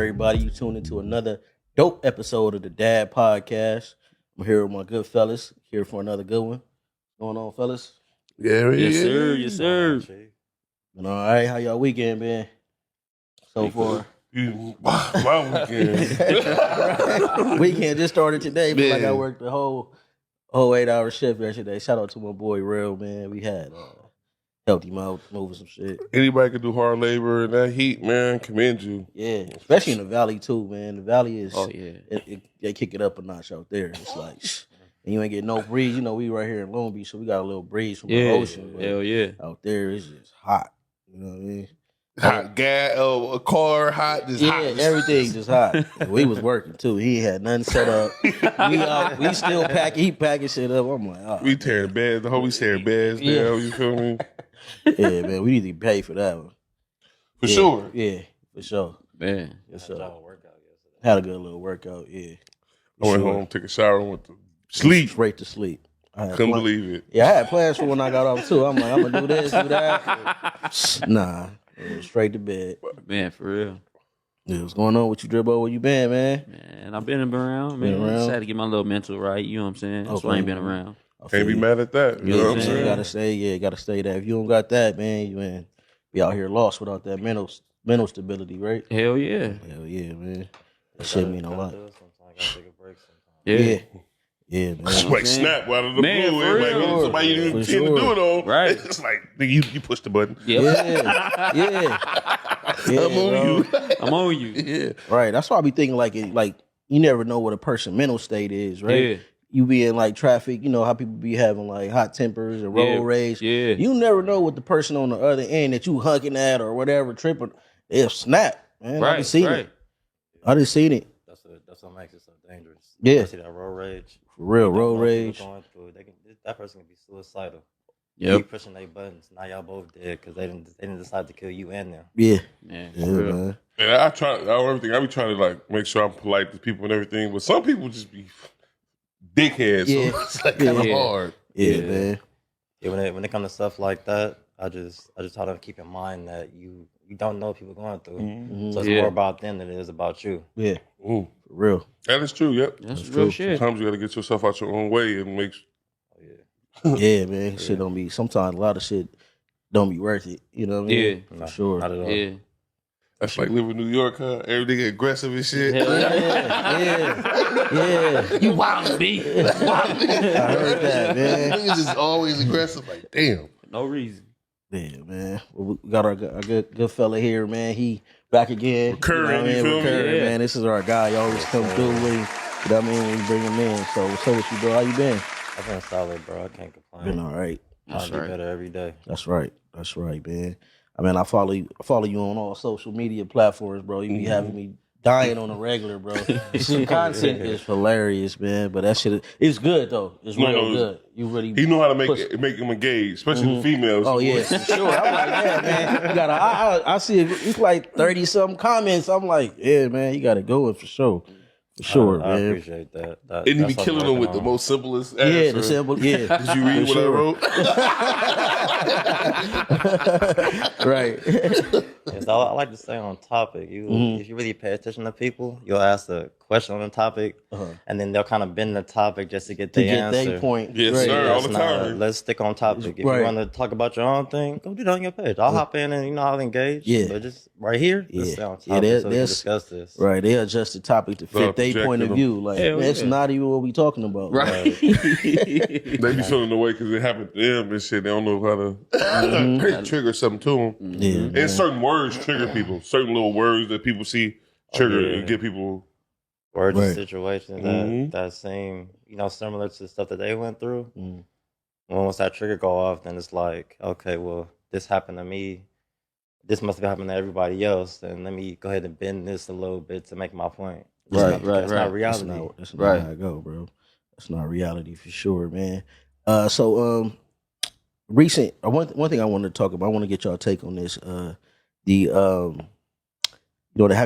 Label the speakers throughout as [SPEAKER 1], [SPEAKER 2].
[SPEAKER 1] Everybody, you tuned into another dope episode of the D.A.D Podcast. I'm here with my good fellas, here for another good one. What's going on, fellas?
[SPEAKER 2] Yeah,
[SPEAKER 3] Yes, sir. Yes, sir.
[SPEAKER 1] Been all right? How y'all weekend been so far?
[SPEAKER 2] My weekend.
[SPEAKER 1] Weekend just started today, but like I
[SPEAKER 2] Man.
[SPEAKER 1] worked the whole 8-hour shift yesterday. Shout out to my boy Real, man. We had helped him out moving some shit.
[SPEAKER 2] Anybody can do hard labor in that heat, man. Commend you.
[SPEAKER 1] Yeah, especially in the valley too, man. The valley is they kick it up a notch out there. It's like and you ain't get no breeze. You know, we right here in Long Beach, so we got a little breeze from the ocean. But
[SPEAKER 3] Hell yeah.
[SPEAKER 1] out there it's just hot. You know what I mean?
[SPEAKER 2] Hot gas, a car, hot, just
[SPEAKER 1] Yeah,
[SPEAKER 2] hot.
[SPEAKER 1] everything just hot. We was working too. He had nothing set up. We still packing. He packing shit up. I'm like, oh,
[SPEAKER 2] We tearing beds. The whole we tearing beds
[SPEAKER 1] Yeah.
[SPEAKER 2] down. You feel me?
[SPEAKER 1] yeah, man. We need to pay for that one.
[SPEAKER 2] For sure.
[SPEAKER 1] Yeah, for sure.
[SPEAKER 3] Man.
[SPEAKER 1] For sure. Had a good little workout. Yeah.
[SPEAKER 2] I went home, took a shower, and went to sleep.
[SPEAKER 1] Straight to sleep.
[SPEAKER 2] Couldn't believe it.
[SPEAKER 1] Yeah, I had plans for when I got off too. I'm like, I'm gonna do this, do that. Nah, straight to bed.
[SPEAKER 3] Man, for real.
[SPEAKER 1] Yeah, what's going on with you, Dribbo? Where you been, man?
[SPEAKER 3] Man, I've been around, man.
[SPEAKER 1] Been around?
[SPEAKER 3] Just had to get my little mental right. You know what I'm saying? That's why I ain't been around.
[SPEAKER 2] Can't be mad at that. You know what I'm
[SPEAKER 1] You
[SPEAKER 2] saying?
[SPEAKER 1] gotta stay that. If you don't got that, man, you be out here lost without that mental stability, right?
[SPEAKER 3] Hell yeah.
[SPEAKER 1] Hell yeah, man. That shit mean a lot.
[SPEAKER 3] Yeah.
[SPEAKER 1] Yeah, man.
[SPEAKER 2] Like snap out of the
[SPEAKER 3] Man,
[SPEAKER 2] blue.
[SPEAKER 3] for
[SPEAKER 2] It's like
[SPEAKER 3] real.
[SPEAKER 2] somebody you didn't
[SPEAKER 1] For
[SPEAKER 2] intend to do
[SPEAKER 1] sure.
[SPEAKER 2] it on.
[SPEAKER 3] Right.
[SPEAKER 2] It's like, nigga, you push the button.
[SPEAKER 3] Yep.
[SPEAKER 1] Yeah.
[SPEAKER 2] I'm on
[SPEAKER 1] bro.
[SPEAKER 2] you.
[SPEAKER 3] I'm on you.
[SPEAKER 2] Yeah.
[SPEAKER 1] Right. That's why I be thinking like you never know what a person's mental state is, right?
[SPEAKER 3] Yeah.
[SPEAKER 1] You be in like traffic, you know how people be having like hot tempers and road rage.
[SPEAKER 3] Yeah.
[SPEAKER 1] You never know what the person on the other end that you hunking at or whatever tripping, they'll snap, man. I done seen it. I done seen it.
[SPEAKER 4] That's what makes it so dangerous.
[SPEAKER 1] Yeah.
[SPEAKER 4] Especially that road rage.
[SPEAKER 1] For real,
[SPEAKER 4] You don't
[SPEAKER 1] road
[SPEAKER 4] know what
[SPEAKER 1] rage.
[SPEAKER 4] people going through. That person can be suicidal.
[SPEAKER 3] Yep.
[SPEAKER 4] Keep pushing their buttons. Now y'all both dead because they didn't decide to kill you and them.
[SPEAKER 1] Yeah.
[SPEAKER 3] Man,
[SPEAKER 1] Yeah,
[SPEAKER 3] for real.
[SPEAKER 1] man.
[SPEAKER 2] And I be trying to like make sure I'm polite to people and everything, but some people just be dickheads.
[SPEAKER 1] Yeah.
[SPEAKER 2] So it's like kind of
[SPEAKER 1] Yeah.
[SPEAKER 2] hard.
[SPEAKER 1] Yeah, man.
[SPEAKER 4] Yeah, when it comes to stuff like that, I just try to keep in mind that you don't know what people going through.
[SPEAKER 1] Mhm.
[SPEAKER 4] So it's
[SPEAKER 3] Yeah.
[SPEAKER 4] more about them than it is about you.
[SPEAKER 1] Yeah.
[SPEAKER 2] Ooh,
[SPEAKER 1] For real.
[SPEAKER 2] that is true. Yep.
[SPEAKER 3] That's
[SPEAKER 1] That's
[SPEAKER 3] real
[SPEAKER 1] true.
[SPEAKER 3] shit.
[SPEAKER 2] Sometimes you got to get yourself out your own way and make.
[SPEAKER 4] Oh, yeah.
[SPEAKER 1] Yeah, man. Shit don't be sometimes a lot of shit don't be worth it. You know what I mean?
[SPEAKER 3] Yeah.
[SPEAKER 1] For sure.
[SPEAKER 4] Not at all.
[SPEAKER 3] Yeah.
[SPEAKER 2] That's like living in New York, huh? Everything get aggressive and shit.
[SPEAKER 3] Hell
[SPEAKER 1] Yeah.
[SPEAKER 3] You wild me.
[SPEAKER 1] I heard that, man.
[SPEAKER 2] Niggas just always aggressive. Like, damn.
[SPEAKER 3] No reason.
[SPEAKER 1] Yeah, man. Well, we got our good fella here, man. He back again.
[SPEAKER 2] Recurring,
[SPEAKER 1] you
[SPEAKER 2] you feel me?
[SPEAKER 1] Recurring,
[SPEAKER 3] Yeah.
[SPEAKER 1] man. This is our guy. You always come through with him. You know what I mean? When we bring him in. So what's up with you, bro? How you been?
[SPEAKER 4] I've been solid, bro. I can't complain.
[SPEAKER 1] Been all right.
[SPEAKER 4] I'll get better every day.
[SPEAKER 1] That's right. That's right, man. I mean, I follow you on all social media platforms, bro. You be having me dying on a regular, bro. Some content is hilarious, man. But that shit is good though. It's
[SPEAKER 2] No,
[SPEAKER 1] real
[SPEAKER 2] no,
[SPEAKER 1] good. You really
[SPEAKER 2] He know how to
[SPEAKER 1] push-
[SPEAKER 2] make them engage, especially the females.
[SPEAKER 1] Oh yeah, for sure. I'm like, yeah, man. You gotta. I see it's like 30-something comments. I'm like, yeah, man. You gotta go in for sure. For sure,
[SPEAKER 4] I
[SPEAKER 1] man.
[SPEAKER 4] appreciate that.
[SPEAKER 2] And you be
[SPEAKER 4] That's what I'm
[SPEAKER 2] killing them with
[SPEAKER 4] working
[SPEAKER 2] the
[SPEAKER 4] on.
[SPEAKER 2] most simplest
[SPEAKER 1] Yeah,
[SPEAKER 2] answer.
[SPEAKER 1] the symbol. Yeah.
[SPEAKER 2] Did you read
[SPEAKER 1] For
[SPEAKER 2] what I wrote?
[SPEAKER 1] Right.
[SPEAKER 4] Yeah, so I like to stay on topic. If you really pay attention to people, you'll ask a question on the topic, and then they'll kind of bend the topic just to get
[SPEAKER 1] To
[SPEAKER 4] their
[SPEAKER 1] get
[SPEAKER 4] answer.
[SPEAKER 1] their point.
[SPEAKER 2] Yes,
[SPEAKER 1] right.
[SPEAKER 2] sir. All
[SPEAKER 4] That's
[SPEAKER 2] the
[SPEAKER 4] not-
[SPEAKER 2] time.
[SPEAKER 4] let's stick on topic. If
[SPEAKER 1] Right.
[SPEAKER 4] you want to talk about your own thing, go do that on your page. I'll hop in and I'll engage.
[SPEAKER 1] Yeah.
[SPEAKER 4] But just right here, let's
[SPEAKER 1] Yeah.
[SPEAKER 4] stay on
[SPEAKER 1] Yeah,
[SPEAKER 4] topic
[SPEAKER 1] that-
[SPEAKER 4] so we can
[SPEAKER 1] that's-
[SPEAKER 4] discuss this.
[SPEAKER 1] Right, they adjust the topic to fit their point of
[SPEAKER 2] projecting
[SPEAKER 1] view. Like,
[SPEAKER 3] Hell
[SPEAKER 1] that's
[SPEAKER 3] yeah.
[SPEAKER 1] not even what we talking about.
[SPEAKER 3] Right.
[SPEAKER 2] They be feeling the way because it happened to them and shit. They don't know how to trigger something to them.
[SPEAKER 1] Yeah, man.
[SPEAKER 2] And certain words trigger people. Certain little words that people see trigger
[SPEAKER 4] yeah.
[SPEAKER 2] and get people.
[SPEAKER 4] Words
[SPEAKER 1] Right.
[SPEAKER 4] and situations
[SPEAKER 2] Mhm.
[SPEAKER 4] that seem, similar to the stuff that they went through.
[SPEAKER 1] Mm.
[SPEAKER 4] Once that trigger go off, then it's like, okay, well, this happened to me. This must have happened to everybody else. And let me go ahead and bend this a little bit to make my point.
[SPEAKER 1] Right,
[SPEAKER 4] That's
[SPEAKER 3] right,
[SPEAKER 4] not
[SPEAKER 3] right.
[SPEAKER 4] reality.
[SPEAKER 1] That's not
[SPEAKER 3] Right.
[SPEAKER 1] how I go, bro. That's not reality for sure, man. Recent one thing I wanted to talk about. I want to get y'all take on this. Have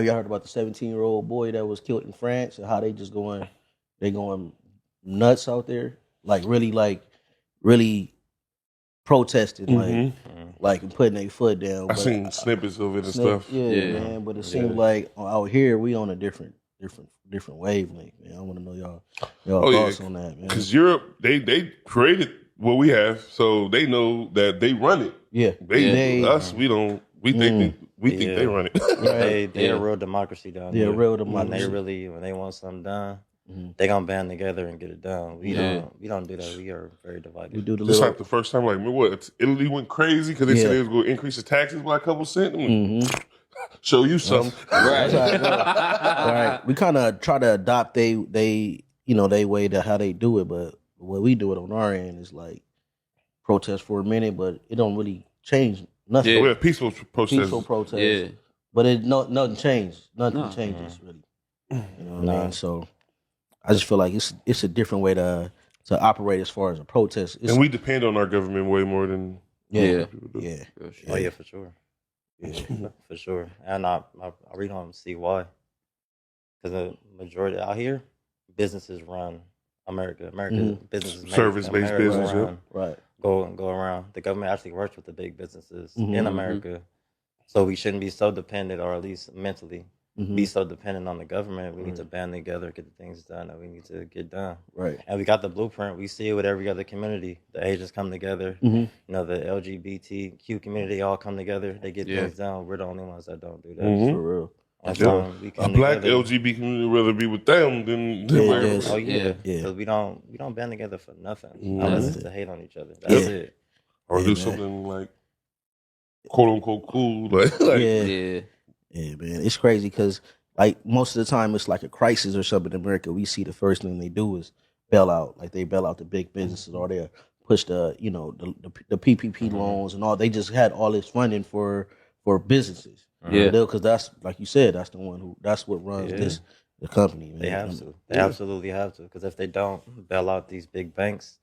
[SPEAKER 1] y'all heard about the 17-year-old boy that was killed in France and how they going nuts out there, like really protesting,
[SPEAKER 2] Mhm.
[SPEAKER 1] like and putting their foot down.
[SPEAKER 2] I
[SPEAKER 1] But
[SPEAKER 2] seen snippets of it and
[SPEAKER 1] Snip-
[SPEAKER 2] stuff.
[SPEAKER 1] Yeah,
[SPEAKER 3] Yeah.
[SPEAKER 1] man. But it seems like out here we on a different wavelength, man. I want to know y'all
[SPEAKER 2] Oh, yeah.
[SPEAKER 1] thoughts on that, man.
[SPEAKER 2] Because Europe, they created what we have, so they know that they run it.
[SPEAKER 1] Yeah,
[SPEAKER 2] Us, we don't. We think they run it.
[SPEAKER 4] They're a real democracy down there.
[SPEAKER 1] Yeah, real
[SPEAKER 4] When they
[SPEAKER 1] democracy.
[SPEAKER 4] when they want something done,
[SPEAKER 1] Mm-hmm.
[SPEAKER 4] they gonna band together and get it done. We
[SPEAKER 3] Yeah.
[SPEAKER 4] don't do that. We are very divided.
[SPEAKER 1] We do the
[SPEAKER 2] Just
[SPEAKER 1] little.
[SPEAKER 2] like the first time, like what Italy went crazy because they said
[SPEAKER 1] Yeah.
[SPEAKER 2] they was going to increase the taxes by a couple cents. I'm like,
[SPEAKER 1] Mhm.
[SPEAKER 2] show you something.
[SPEAKER 3] Right.
[SPEAKER 1] Right. We kind of try to adopt they way to how they do it, but the way we do it on our end is like protest for a minute, but it don't really change nothing.
[SPEAKER 3] Yeah.
[SPEAKER 2] We have peaceful protests.
[SPEAKER 1] Peaceful protest,
[SPEAKER 3] Yeah.
[SPEAKER 1] but nothing changed. Nothing
[SPEAKER 3] No.
[SPEAKER 1] changes really. You know what I
[SPEAKER 4] No.
[SPEAKER 1] mean? So I just feel like it's a different way to operate as far as a protest. It's,
[SPEAKER 2] And we depend on our government way more than
[SPEAKER 1] yeah,
[SPEAKER 2] people do.
[SPEAKER 1] yeah,
[SPEAKER 3] For sure.
[SPEAKER 4] Oh yeah, for sure, for sure. And I really don't see why. Because the majority out here, businesses run America. Businesses make
[SPEAKER 2] Service-based
[SPEAKER 4] America
[SPEAKER 2] business, yeah.
[SPEAKER 4] run,
[SPEAKER 1] right.
[SPEAKER 4] go around. The government actually works with the big businesses
[SPEAKER 1] Mhm.
[SPEAKER 4] in America, so we shouldn't be so dependent, or at least mentally
[SPEAKER 1] Mhm.
[SPEAKER 4] be so dependent on the government. We need to band together, get the things done that we need to get done.
[SPEAKER 1] Right.
[SPEAKER 4] And we got the blueprint. We see it with every other community. The Asians come together.
[SPEAKER 1] Mhm.
[SPEAKER 4] You know, the LGBTQ community all come together. They get
[SPEAKER 3] Yeah.
[SPEAKER 4] things done. We're the only ones that don't do that.
[SPEAKER 2] Mhm.
[SPEAKER 1] For real.
[SPEAKER 4] That's
[SPEAKER 2] Yeah.
[SPEAKER 4] why we
[SPEAKER 2] A
[SPEAKER 4] come
[SPEAKER 2] black
[SPEAKER 4] together.
[SPEAKER 2] LGBT community would rather be with them than
[SPEAKER 1] Yeah,
[SPEAKER 2] with
[SPEAKER 1] yes.
[SPEAKER 4] Oh yeah,
[SPEAKER 1] Yeah.
[SPEAKER 4] because we don't band together for nothing
[SPEAKER 2] Mhm.
[SPEAKER 4] unless it's to hate on each other. That's
[SPEAKER 1] Yeah.
[SPEAKER 4] it.
[SPEAKER 2] or
[SPEAKER 1] Yeah,
[SPEAKER 2] do
[SPEAKER 1] man.
[SPEAKER 2] something like quote unquote cool. Like
[SPEAKER 1] Yeah.
[SPEAKER 3] Yeah.
[SPEAKER 1] Yeah, man, it's crazy because like most of the time it's like a crisis or something in America. We see the first thing they do is bail out, like they bail out the big businesses or they push the the PPP loans and all. They just had all this funding for businesses.
[SPEAKER 3] Yeah.
[SPEAKER 1] because that's like you said, that's what runs
[SPEAKER 4] Yeah.
[SPEAKER 1] the company. Man.
[SPEAKER 4] They have to. They absolutely have to. Because if they don't bail out these big banks,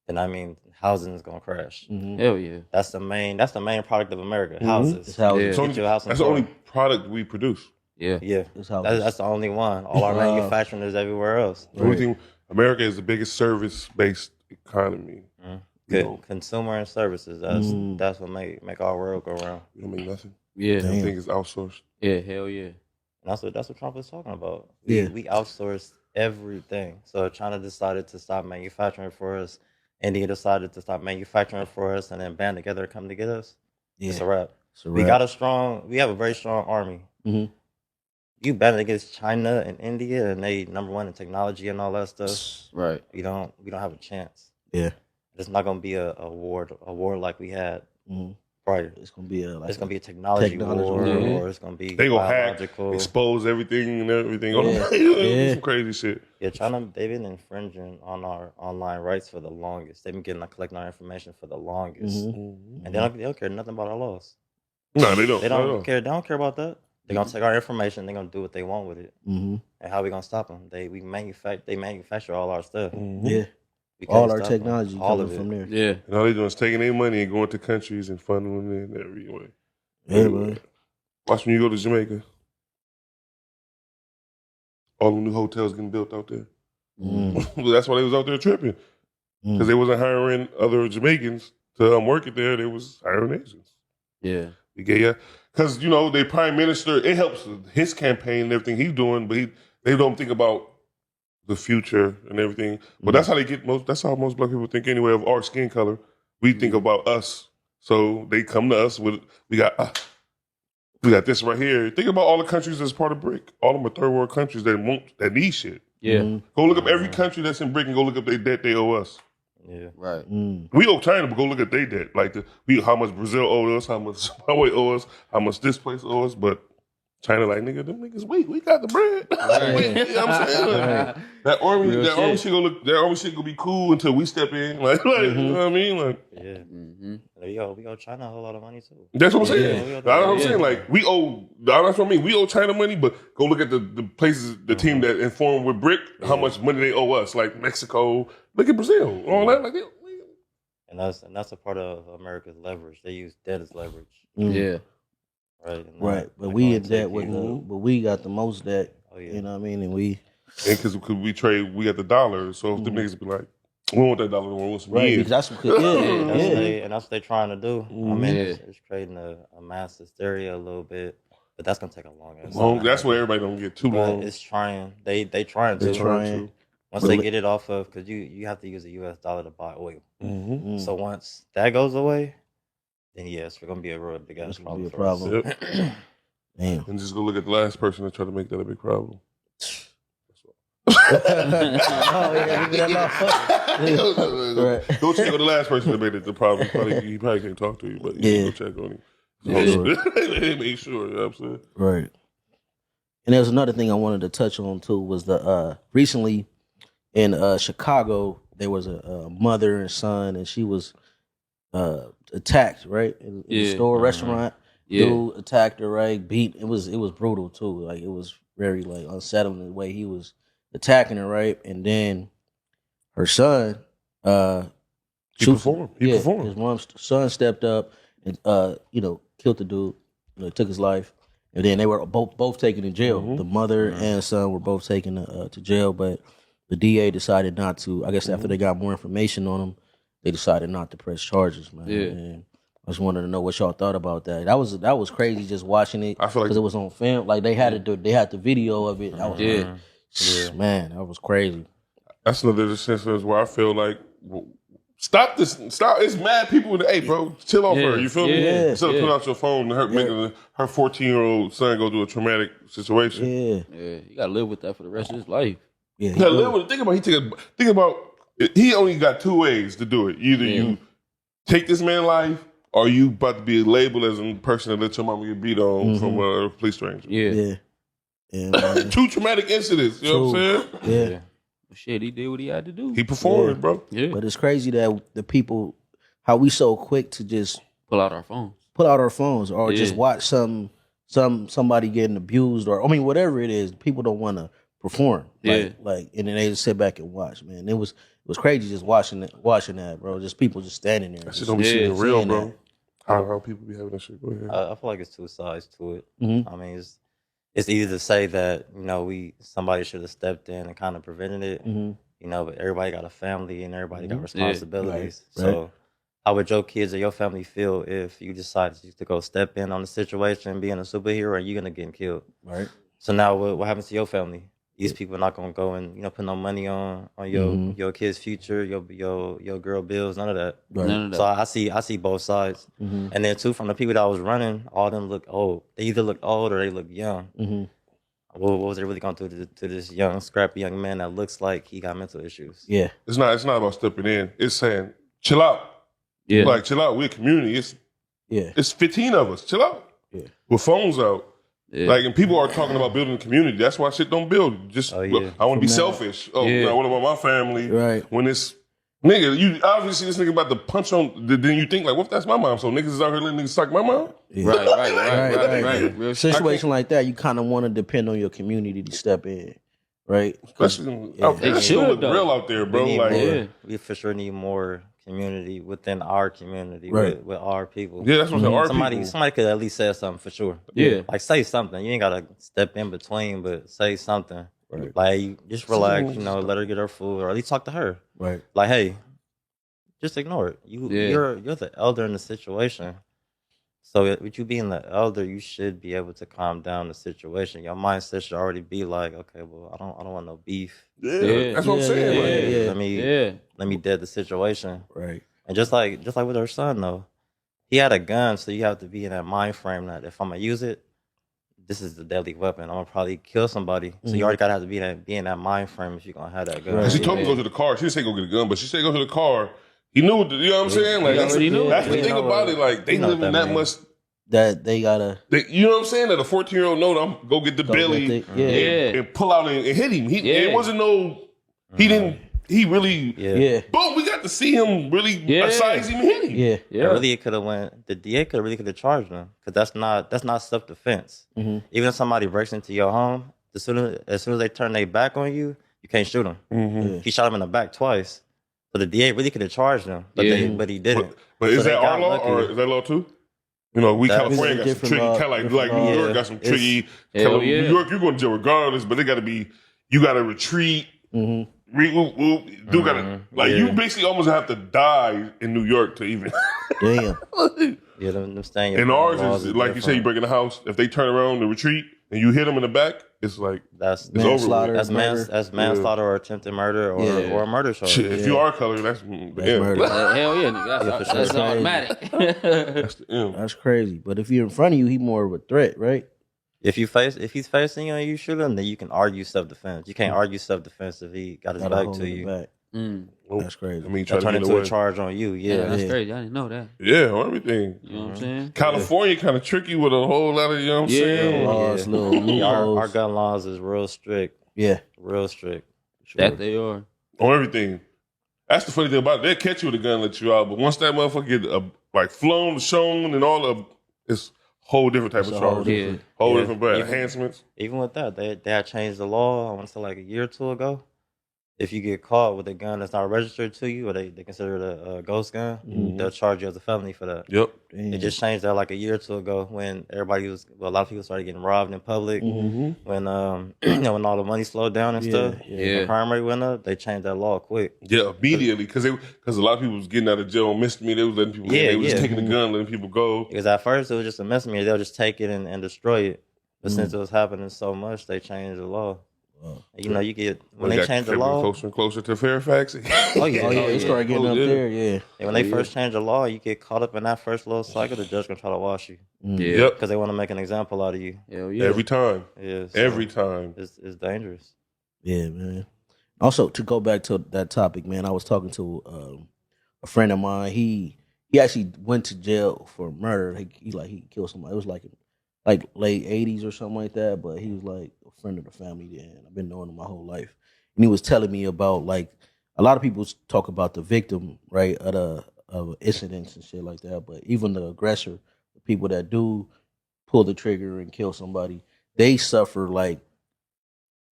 [SPEAKER 4] then I mean, housing is gonna crash.
[SPEAKER 1] Mhm.
[SPEAKER 3] Hell yeah.
[SPEAKER 4] That's the main product of America.
[SPEAKER 1] It's
[SPEAKER 4] Houses.
[SPEAKER 1] houses.
[SPEAKER 3] Yeah.
[SPEAKER 2] It's
[SPEAKER 4] Get
[SPEAKER 2] only-
[SPEAKER 4] your house on
[SPEAKER 2] that's the
[SPEAKER 4] fire.
[SPEAKER 2] only product we produce.
[SPEAKER 3] Yeah.
[SPEAKER 4] Yeah,
[SPEAKER 1] It's houses.
[SPEAKER 4] that's the only one. All our
[SPEAKER 1] Wow.
[SPEAKER 4] manufacturing is everywhere else.
[SPEAKER 2] Everything America is the biggest service based economy.
[SPEAKER 4] Good
[SPEAKER 2] know.
[SPEAKER 4] consumer and services. That's what make our world go round.
[SPEAKER 2] We don't make nothing.
[SPEAKER 3] Yeah.
[SPEAKER 1] Damn.
[SPEAKER 2] Everything is outsourced.
[SPEAKER 3] Yeah. Hell yeah.
[SPEAKER 4] And that's what Trump was talking about.
[SPEAKER 1] Yeah.
[SPEAKER 4] We outsource everything. So China decided to stop manufacturing for us. India decided to stop manufacturing for us, and then band together to come to get us.
[SPEAKER 1] Yeah.
[SPEAKER 4] It's a wrap.
[SPEAKER 1] It's a
[SPEAKER 4] We
[SPEAKER 1] wrap.
[SPEAKER 4] have a very strong army.
[SPEAKER 1] Mhm.
[SPEAKER 4] You band against China and India, and they number one in technology and all that stuff.
[SPEAKER 3] Right.
[SPEAKER 4] We don't have a chance.
[SPEAKER 1] Yeah.
[SPEAKER 4] It's not gonna be a war like we had
[SPEAKER 1] Mhm.
[SPEAKER 4] prior.
[SPEAKER 1] It's gonna be
[SPEAKER 4] It's gonna be a technology war,
[SPEAKER 1] war.
[SPEAKER 3] Yeah.
[SPEAKER 4] or it's gonna be
[SPEAKER 2] They gonna hack,
[SPEAKER 4] biological.
[SPEAKER 2] expose everything and everything.
[SPEAKER 1] Yeah.
[SPEAKER 2] Do some crazy shit.
[SPEAKER 4] Yeah, China, they've been infringing on our online rights for the longest. They've been collecting our information for the longest,
[SPEAKER 1] Mhm.
[SPEAKER 4] and they don't care nothing about our laws.
[SPEAKER 2] No, they don't.
[SPEAKER 4] They
[SPEAKER 2] Not at
[SPEAKER 4] don't
[SPEAKER 2] all.
[SPEAKER 4] care. They don't care about that. They're gonna take our information. They're gonna do what they want with it.
[SPEAKER 1] Mhm.
[SPEAKER 4] And how we gonna stop them? They manufacture all our stuff.
[SPEAKER 1] Yeah.
[SPEAKER 4] We can't
[SPEAKER 1] All our
[SPEAKER 4] stop 'em.
[SPEAKER 1] technology
[SPEAKER 4] all
[SPEAKER 1] coming
[SPEAKER 4] of it.
[SPEAKER 1] from there.
[SPEAKER 3] Yeah.
[SPEAKER 2] And all they doing is taking their money and going to countries and funding it in every way.
[SPEAKER 1] Yeah,
[SPEAKER 2] Everywhere.
[SPEAKER 1] man.
[SPEAKER 2] Watch when you go to Jamaica. All the new hotels getting built out there.
[SPEAKER 1] Mm.
[SPEAKER 2] That's why they was out there tripping. Because they wasn't hiring other Jamaicans to work it there. They was hiring Asians.
[SPEAKER 3] Yeah.
[SPEAKER 2] Because, the prime minister, it helps his campaign and everything he's doing, but they don't think about the future and everything. But that's how that's how most black people think anyway of our skin color. We think about us. So they come to us with, we got this right here. Think about all the countries that's part of BRIC. All of them are third world countries that need shit.
[SPEAKER 3] Yeah.
[SPEAKER 1] Mhm.
[SPEAKER 2] Go look up every country that's in BRIC and go look up their debt they owe us.
[SPEAKER 4] Yeah.
[SPEAKER 3] Right.
[SPEAKER 1] Mm.
[SPEAKER 2] We owe China, but go look at their debt. Like how much Brazil owed us, how much Zimbabwe owe us, how much this place owes us. But China, like, nigga, them niggas, we got the bread. You know what I'm saying? Like, that army shit gonna be cool until we step in. Like you know what I mean? Like,
[SPEAKER 4] Yeah.
[SPEAKER 3] Mm-hmm.
[SPEAKER 4] We owe China a whole lot of money too.
[SPEAKER 2] that's what I'm saying.
[SPEAKER 4] Yeah.
[SPEAKER 2] That's what I'm saying. Like, we owe. That's what I mean. We owe China money, but go look at the places, the team that informed with BRIC, how much money they owe us. Like Mexico, look at Brazil, all that. Like,
[SPEAKER 4] And that's a part of America's leverage. They use debt as leverage.
[SPEAKER 1] Mm.
[SPEAKER 3] Yeah.
[SPEAKER 4] Right. And
[SPEAKER 1] Right. But
[SPEAKER 4] they're
[SPEAKER 1] we
[SPEAKER 4] gonna
[SPEAKER 1] in debt
[SPEAKER 4] take
[SPEAKER 1] with
[SPEAKER 4] you-
[SPEAKER 1] but we got the most debt.
[SPEAKER 4] Oh yeah.
[SPEAKER 1] You know what I mean? And we
[SPEAKER 2] and because we trade, we got the dollar. So if the niggas be like, We want that dollar. We want some
[SPEAKER 1] Right,
[SPEAKER 2] yen.
[SPEAKER 1] because
[SPEAKER 4] That's what they're trying to do. I mean, it's creating a mass hysteria a little bit, but that's gonna take a long time.
[SPEAKER 2] That's where everybody don't get too long.
[SPEAKER 4] But it's trying. They trying to.
[SPEAKER 1] They're trying.
[SPEAKER 4] Once they get it off of, because you have to use a U.S. dollar to buy oil. So once that goes away, then yes, it's gonna be a real big ass problem.
[SPEAKER 1] For us.
[SPEAKER 2] Yep.
[SPEAKER 1] Damn.
[SPEAKER 2] And just go look at the last person that tried to make that a big problem.
[SPEAKER 1] Oh yeah, give me that Right.
[SPEAKER 2] Go check on the last person that made it the problem. He probably can't talk to you, but you go check on him. Make sure, you know what I'm saying?
[SPEAKER 1] Right. And there's another thing I wanted to touch on too was the recently in Chicago there was a mother and son and she was attacked, right? In the store, restaurant. Dude attacked her, right? Beat. It was brutal too. Like it was very like unsettling the way he was attacking her, right? And then her son,
[SPEAKER 2] He performed.
[SPEAKER 1] His mom's son stepped up and killed the dude, took his life. And then they were both taken to jail. The mother and son were both taken to jail, but the DA decided not to. I guess after they got more information on him, they decided not to press charges, man.
[SPEAKER 3] Yeah.
[SPEAKER 1] And I just wanted to know what y'all thought about that. That was crazy just watching it.
[SPEAKER 2] I feel like
[SPEAKER 1] because it was on film. Like they had the video of it. I was like, man, that was crazy.
[SPEAKER 2] That's another instance where I feel like stop this. Stop. It's mad people in the bro, chill off her. You feel me?
[SPEAKER 1] Yeah.
[SPEAKER 2] Instead of putting out your phone and her making her 14-year-old son go through a traumatic situation.
[SPEAKER 1] Yeah.
[SPEAKER 3] Yeah, you gotta live with that for the rest of his life.
[SPEAKER 1] Yeah.
[SPEAKER 2] Now, live with it. Think about he only got two ways to do it. Either you take this man's life or you about to be labeled as a person that let your mama get beat on from a police stranger.
[SPEAKER 3] Yeah.
[SPEAKER 2] Two traumatic incidents. You know what I'm saying?
[SPEAKER 1] Yeah.
[SPEAKER 3] Shit, he did what he had to do.
[SPEAKER 2] He performed, bro.
[SPEAKER 3] Yeah.
[SPEAKER 1] But it's crazy that the people, how we so quick to just
[SPEAKER 3] Pull out our phones.
[SPEAKER 1] or just watch somebody getting abused or whatever it is. People don't want to perform. Like and then they just sit back and watch. Man, it was crazy just watching that, bro. Just people just standing there.
[SPEAKER 2] That shit don't be seeming real,
[SPEAKER 1] saying
[SPEAKER 2] bro.
[SPEAKER 1] that.
[SPEAKER 2] How people be having that shit? Go ahead.
[SPEAKER 4] I feel like it's two sides to it. I mean, it's easy to say that somebody should have stepped in and kind of prevented it. But everybody got a family and everybody got responsibilities.
[SPEAKER 1] Right.
[SPEAKER 4] So how would your kids or your family feel if you decided to go step in on the situation, being a superhero, and you're gonna get killed?
[SPEAKER 1] Right. So
[SPEAKER 4] now what happens to your family? These people are not gonna go and put no money on your kid's future, your girl bills, none of that.
[SPEAKER 1] Right.
[SPEAKER 3] None of that.
[SPEAKER 4] So I see both sides, and then too from the people that was running, all of them look old. They either look old or they look young. What was they really going to do to this young, scrappy young man that looks like he got mental issues?
[SPEAKER 1] Yeah.
[SPEAKER 2] It's not about stepping in. It's saying, chill out.
[SPEAKER 3] Yeah.
[SPEAKER 2] Like, chill out. We're a community. It's 15 of us. Chill out.
[SPEAKER 1] Yeah.
[SPEAKER 2] With phones out.
[SPEAKER 3] Yeah.
[SPEAKER 2] Like, and people are talking about building a community. That's why shit don't build. Just, look, I want to be selfish. Oh, what about my family?
[SPEAKER 1] Right.
[SPEAKER 2] When it's, nigga, you obviously this nigga about to punch on, then you think like, what if that's my mom? So niggas is out here letting niggas suck my mom?
[SPEAKER 1] Yeah.
[SPEAKER 3] Right. Real shit.
[SPEAKER 1] Situation like that, you kind of want to depend on your community to step in, right?
[SPEAKER 2] Especially out there. It should look real out there, bro.
[SPEAKER 4] We for sure need more community within our community with our people.
[SPEAKER 2] Yeah, that's what I'm saying.
[SPEAKER 4] Somebody could at least say something for sure.
[SPEAKER 3] Yeah.
[SPEAKER 4] Like say something. You ain't gotta step in between, but say something. Right. Like just relax, let her get her food or at least talk to her.
[SPEAKER 1] Right.
[SPEAKER 4] Like, hey, just ignore it. You're the elder in the situation. So with you being the elder, you should be able to calm down the situation. Your mindset should already be like, okay, well, I don't want no beef.
[SPEAKER 2] Yeah. That's what I'm saying.
[SPEAKER 4] Let me dead the situation.
[SPEAKER 1] Right.
[SPEAKER 4] And just like with her son though, he had a gun, so you have to be in that mind frame that if I'm gonna use it, this is the deadly weapon. I'm gonna probably kill somebody. So you already gotta have to be in that mind frame if you're gonna have that gun.
[SPEAKER 2] Right. She told me to go to the car. She didn't say go get a gun, but she said go to the car. He knew, you know what I'm saying? Like that's the thing about it. Like they live in that much
[SPEAKER 1] that they gotta.
[SPEAKER 2] You know what I'm saying? That a 14-year-old know I'm go get the belly and pull out and hit him. It wasn't no. He didn't. He really. Boom! We got to see him really size him and hit him.
[SPEAKER 4] Yeah. Really, it could have went. The DA could have charged him because that's not self defense. Even if somebody breaks into your home, as soon as they turn their back on you, you can't shoot him. He shot him in the back twice. So the DA really could have charged him, but he didn't.
[SPEAKER 2] But is that our law or is that law too? We California got some tricky, like New York got some tricky. New York, you're going to jail regardless, but they got to be. You got to retreat. Do gotta you basically almost have to die in New York to even.
[SPEAKER 1] Damn.
[SPEAKER 4] Yeah, them staying.
[SPEAKER 2] And ours is like you say, you break in the house. If they turn around to retreat and you hit them in the back, it's like
[SPEAKER 4] that's
[SPEAKER 1] manslaughter.
[SPEAKER 4] That's manslaughter or attempted murder or a murder charge.
[SPEAKER 2] Shit, if you are colored, that's
[SPEAKER 1] murder.
[SPEAKER 3] Hell yeah, nigga. That's automatic.
[SPEAKER 2] That's the M.
[SPEAKER 1] That's crazy. But if you're in front of you, he more of a threat, right?
[SPEAKER 4] If he's facing you and you shoot him, then you can argue self-defense. You can't argue self-defense if he got his back to you.
[SPEAKER 1] Back. That's crazy.
[SPEAKER 2] I mean,
[SPEAKER 4] That turn into a charge on you. Yeah,
[SPEAKER 3] that's crazy. I didn't know that.
[SPEAKER 2] Yeah, on everything.
[SPEAKER 3] You know what I'm saying?
[SPEAKER 2] California kind of tricky with a whole lot of, you know what I'm saying?
[SPEAKER 4] Our gun laws is real strict.
[SPEAKER 1] Yeah.
[SPEAKER 4] Real strict.
[SPEAKER 3] Sure. That they are.
[SPEAKER 2] On everything. That's the funny thing about it. They'll catch you with a gun and let you out, but once that motherfucker get flown, shown, and all of it's whole different type of charge. Whole different enhancements.
[SPEAKER 4] Even with that, they had changed the law, I want to say like a year or two ago. If you get caught with a gun that's not registered to you, or they consider it a ghost gun, they'll charge you as a felony for that.
[SPEAKER 2] Yep.
[SPEAKER 4] It just changed that like a year or two ago when a lot of people started getting robbed in public. When all the money slowed down and stuff, the crime rate went up. They changed that law quick.
[SPEAKER 2] Yeah, immediately because a lot of people was getting out of jail on misdemeanor. They was letting people. They was taking the gun, letting people go.
[SPEAKER 4] Because at first it was just a misdemeanor. They'll just take it and destroy it. But since it was happening so much, they changed the law. You know, you get when they change the law
[SPEAKER 2] closer and closer to Fairfax.
[SPEAKER 1] They start getting up there. Yeah.
[SPEAKER 4] And when they first change the law, you get caught up in that first little cycle. The judge gonna try to wash you.
[SPEAKER 2] Yep.
[SPEAKER 4] Because they want to make an example out of you.
[SPEAKER 3] Hell yeah.
[SPEAKER 2] Every time.
[SPEAKER 4] Yeah. So
[SPEAKER 2] every time.
[SPEAKER 4] It's dangerous.
[SPEAKER 1] Yeah, man. Also, to go back to that topic, man, I was talking to a friend of mine. He actually went to jail for murder. He killed somebody. It was like late 80s or something like that, but he was like a friend of the family then. I've been knowing him my whole life. And he was telling me about like a lot of people talk about the victim, right, of incidents and shit like that, but even the aggressor, the people that do pull the trigger and kill somebody, they suffer like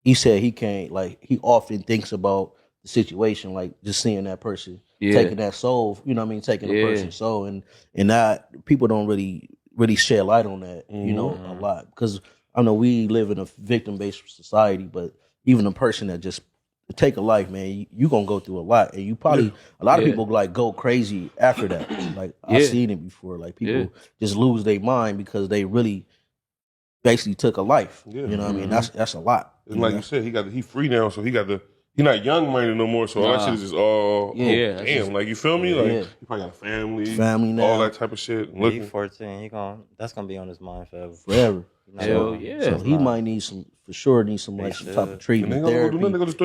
[SPEAKER 1] he said he can't, like he often thinks about the situation, like just seeing that person taking that soul, you know what I mean, taking a person's soul, and that people don't really shed light on that, you know, a lot. Because I know we live in a victim-based society, but even a person that just take a life, man, you gonna go through a lot, and you probably a lot of people like go crazy after that. Like I've seen it before, like people just lose their mind because they really basically took a life. You know what I mean? That's a lot.
[SPEAKER 2] And like you said, he free now, so he not young minded no more. So all that shit is just all damn. Like you feel me? Like he probably got a family now, all that type of shit.
[SPEAKER 4] He's 14. That's gonna be on his mind forever.
[SPEAKER 3] Hell yeah.
[SPEAKER 1] So he might need some like some type of treatment, therapy, just